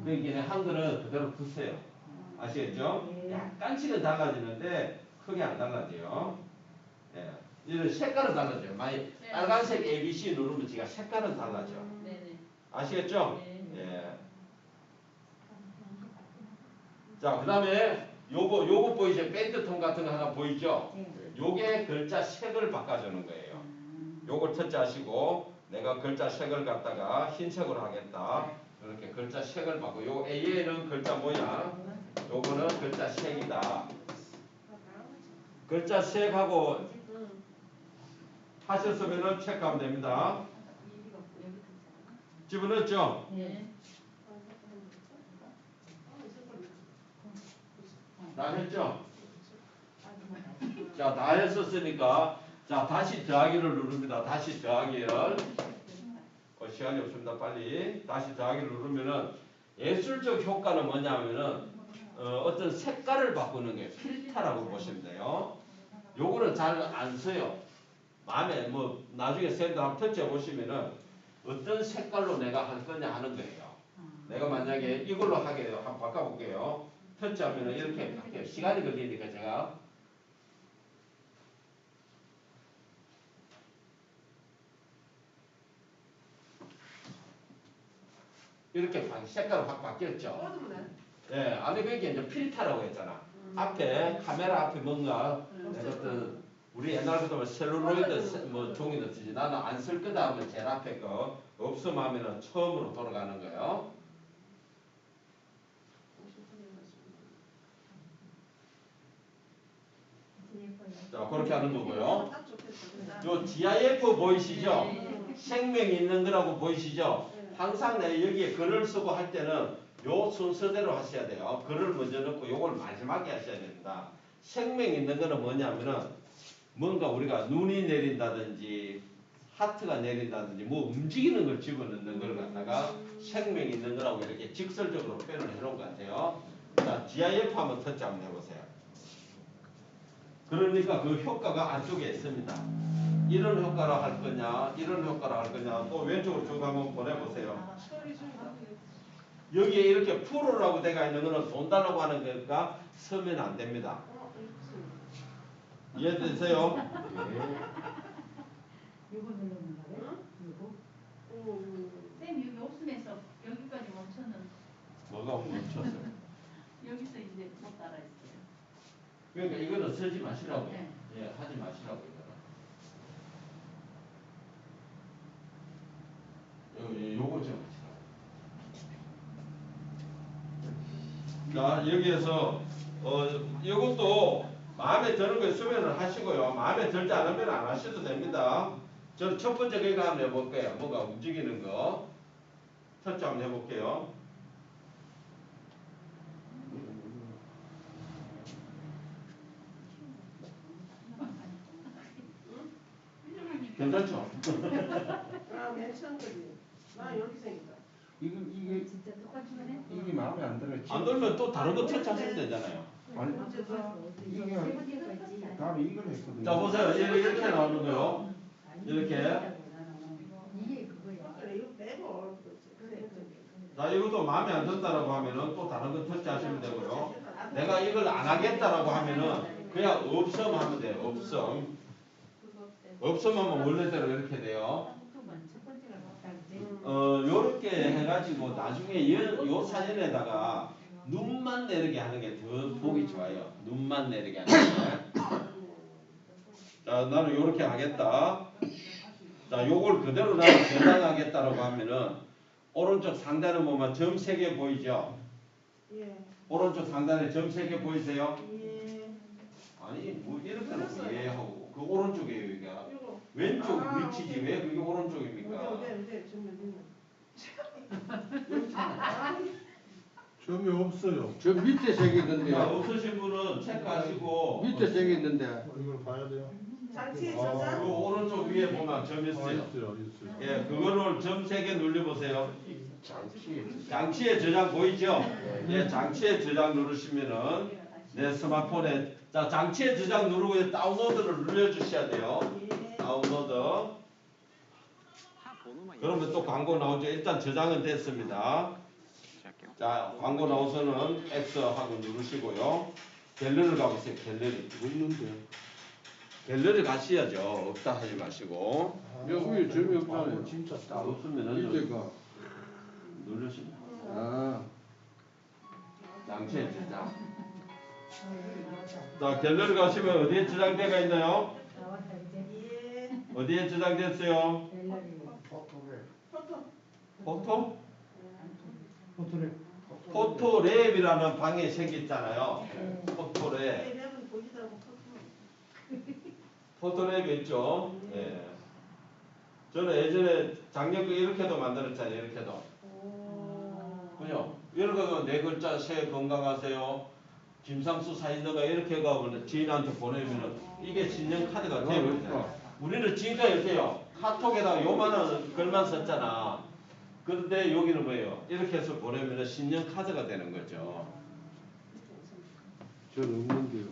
그러니까 한글은 그대로 두세요. 아시겠죠? 약간씩은 달라지는데 크게 안 달라져요. 예. 이런 색깔은 달라져요. 만약 빨간색 ABC 누르면 지가 색깔은 달라져. 아시겠죠? 예. 자, 그 다음에 요거 보이죠? 밴드통 같은 거 하나 보이죠? 요게 글자 색을 바꿔주는 거예요. 요걸 터치하시고 내가 글자 색을 갖다가 흰색으로 하겠다. 이렇게 글자 색을 바꿔. 요 A에는 글자 모양, 요거는 글자 색이다. 글자 색하고 하셨으면은 체크하면 됩니다. 집어넣었죠? 다 했죠? 자, 다 했었으니까 자, 다시 더하기를 누릅니다. 다시 더하기를. 시간이 없습니다. 빨리. 다시 더하기를 누르면은 예술적 효과는 뭐냐면은 어떤 색깔을 바꾸는 게 필터라고 보시면 돼요. 요거는 잘 안 써요. 마음에 뭐 나중에 샌드 한번 터치해 보시면은 어떤 색깔로 내가 할 거냐 하는 거예요. 내가 만약에 이걸로 하게 돼요. 한번 바꿔볼게요. 터치하면은 이렇게 바뀌어요. 시간이 걸리니까 제가 이렇게 색깔로 확 바뀌었죠. 어두네. 예, 안에 그게 이제 필터라고 했잖아. 앞에 카메라 앞에 뭔가 내가 어떤 우리 옛날 같으면 셀룰로이드 뭐 종이는 쓰지 나는 안 쓸 거다 하면 제일 앞에 거 없음 하면은 처음으로 돌아가는 거예요. 자, 그렇게 하는 거고요. 딱 좋겠어. 요 GIF 보이시죠? 생명 있는 거라고 보이시죠? 항상 내 여기에 글을 쓰고 할 때는 요 순서대로 하셔야 돼요. 글을 먼저 넣고 요걸 마지막에 하셔야 됩니다. 생명 있는 거는 뭐냐면은 뭔가 우리가 눈이 내린다든지 하트가 내린다든지 뭐 움직이는 걸 집어넣는 걸 갖다가 생명 있는 거라고 이렇게 직설적으로 표현을 해놓은 것 같아요. 자, GIF 한번 터치 한번 해보세요. 그러니까 그 효과가 안쪽에 있습니다. 이런 효과로 할 거냐, 이런 효과로 할 거냐, 또 왼쪽으로 쭉 한번 보내보세요. 여기에 이렇게 프로라고 되어 있는 거는 돈 달라고 하는 거니까 서면 안 됩니다. 이해되세요? 이거 누르는 거래? 이거? 쌤 여기 없으면서 여기까지 멈췄는데 뭐가 멈췄어요? 여기서 이제 못 따라했어요. 그러니까 이거는 쓰지 마시라고. 네. 예, 하지 마시라고 이거는. 요거 좀 하시라고. 자, 여기에서 이것도 마음에 드는 거 수면을 하시고요. 마음에 들지 않으면 안 하셔도 됩니다. 저는 첫 번째 그거 한번 해볼게요. 뭔가 움직이는 거. 터치 한번 해볼게요. 괜찮죠? 아, 맨 처음 거지. 나 이렇게 생겼다. 이게 진짜 똑같이 해? 이게 마음에 안 들어. 안 들면 또 다른 거 터치하시면 되잖아요. 아니 이게 이게 다음에 이걸 했거든요. 자, 보세요. 이렇게 나오는 거요. 이렇게. 이게 그거야. 그래, 이거 빼고. 그래. 자, 이것도 마음에 안 든다라고 하면은 또 다른 거 터치하시면 되고요. 내가 이걸 안 하겠다라고 하면은 그냥 없음 하면 돼요. 없음. 없음 하면 원래대로 이렇게 돼요. 첫 번째가 맞다 그지? 요렇게 해가지고 나중에 요 사진에다가 눈만 내리게 하는 게 더 보기 좋아요. 눈만 내리게 하는 게. 자, 나는 요렇게 하겠다. 자, 요걸 그대로 나는 저장하겠다라고 하면은 오른쪽 상단에 보면 점 3개 보이죠? 예. 오른쪽 상단에 점 3개 보이세요? 예. 아니, 뭐 이렇게 놓고 예하고 그 오른쪽에 여기가 이거. 왼쪽 아, 위치지 오케이. 왜 그게 오른쪽입니까? 어디, 지금 점이 없어요. 저 밑에 색이 있는데 자, 없으신 분은 체크하시고 밑에 색이 있는데 이걸 봐야 돼요. 장치에 그 저장. 오른쪽 위에 보면 점 아, 있어요. 있어요. 예, 그거를 점 3개 눌러보세요. 장치. 장치에 저장 보이죠? 예, 장치에 저장 누르시면은 내 스마트폰에 자 장치에 저장 누르고 다운로드를 눌러주셔야 돼요. 예. 다운로드. 그러면 또 광고 나오죠. 일단 저장은 됐습니다. 자, 광고 나오서는 X 하고 누르시고요. 갤러리를 가보세요. 갤러리. 없는데 갤러리 가셔야죠. 없다 하지 마시고. 여기 점이 없잖아요. 진짜 자, 따로. 없으면은 밑에가 누르시면 아 장치에 저장. 자, 갤러리 가시면 어디에 저장되어 있나요? 나왔다 그지? 예. 어디에 저장됐어요? 갤러리. 포토. 포토? 포토랩. 포토랩이라는 방에 생겼잖아요. 포토랩. 예, 내면 보지도 않고 포토. 포토랩 있죠? 예. 저는 예전에 작년 거 이렇게도 만들었잖아요. 이렇게도. 오. 그죠? 이렇게 하면 네 글자 새해 건강하세요. 김상수 사진너가 이렇게 가면 지인한테 보내면은 이게 신용 카드가 되어버리잖아요. 우리는 지금까지 어때요? 카톡에다가 요만한 글만 썼잖아. 그런데 여기는 뭐예요? 이렇게 해서 보내면은 신용 카드가 되는 거죠. 저는 없는데요.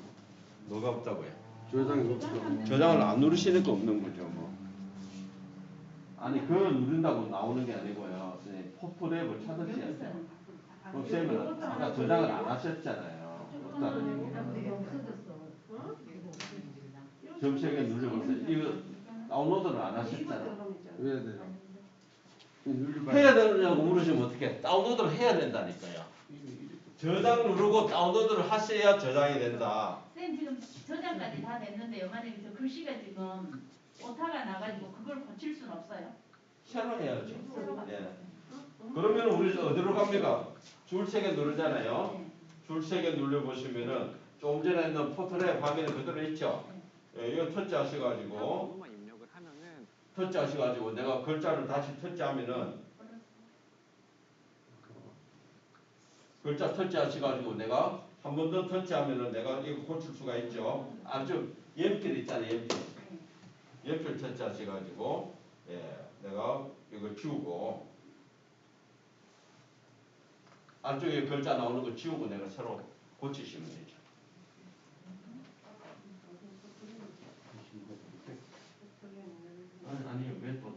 뭐가 없다고요? 저장이 없어. 저장을 안 누르시니까 없는 거죠, 뭐. 아니, 그걸 누른다고 나오는 게 아니고요. 네, 포토랩을 찾으셔야 돼요. 그럼 쌤은 아까 저장을 안 하셨잖아요. 없다는 얘기는. 없어졌어. 점색에 눌러보세요. 이거 다운로드를 안 하셨잖아. 왜 돼요? 눌리봐. 해야 되느냐고 물으시면 어떻게? 다운로드를 해야 된다니까요. 저장 누르고 다운로드를 하셔야 저장이 된다. 쌤 지금 저장까지 다 됐는데요. 만약에 저 글씨가 지금 오타가 나가지고 그걸 고칠 수는 없어요. 새로 해야죠. 새로 예. 그러면 우리 어디로 갑니까? 줄 3개 누르잖아요. 네. 줄 3개 눌러보시면은 조금 전에 있는 포트랩 화면에 그대로 있죠. 예, 이거 터치하셔가지고 번호만 입력을 하면은 터치하셔가지고 내가 글자를 다시 터치하면은 글자 터치하셔가지고 내가 한 번 더 터치하면은 내가 이거 고칠 수가 있죠. 아주 연필 있잖아요. 연필 터치하셔가지고 예, 내가 이거 지우고 안쪽에 글자 나오는 거 지우고 내가 새로 고치시면 되죠. 아니요 왜또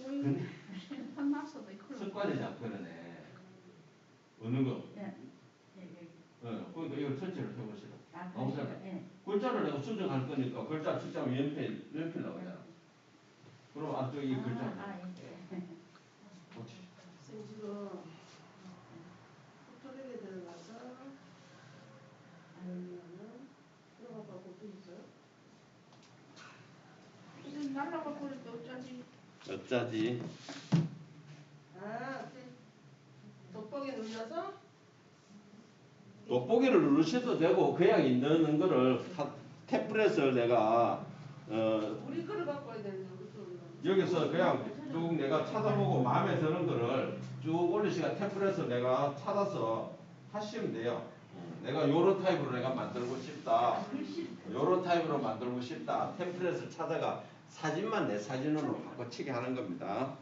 근데 한났어도 이걸로. 습관이 잡히네. 어느 거? 예. 그러니까 이걸 터치를 해보시라. 아, 나오잖아. 예. 글자를 내가 수정할 거니까 글자 수정하면 연필 나오잖아. 그럼 안쪽에 이 글자 예. 고치. 쌤 지금 포토랩에 들어가서 아니면은 들어가서 어떻게 있어요? 이거 날라가 버릴때 어쩌지? 어쩌지? 아, 돋보기 눌러서 돋보기를 누르셔도 되고 그냥 있는 거를 태블릿을 내가 우리 거를 바꿔야 되는데 우리 거를. 여기서 그냥 쭉 내가 찾아보고 마음에 드는 거를 쭉 올리시가 태블릿을 내가 찾아서 하시면 돼요. 내가 요런 타입으로 내가 만들고 싶다. 요런 타입으로 만들고 싶다. 템플릿을 찾아가 사진만 내 사진으로 바꿔치기 하는 겁니다.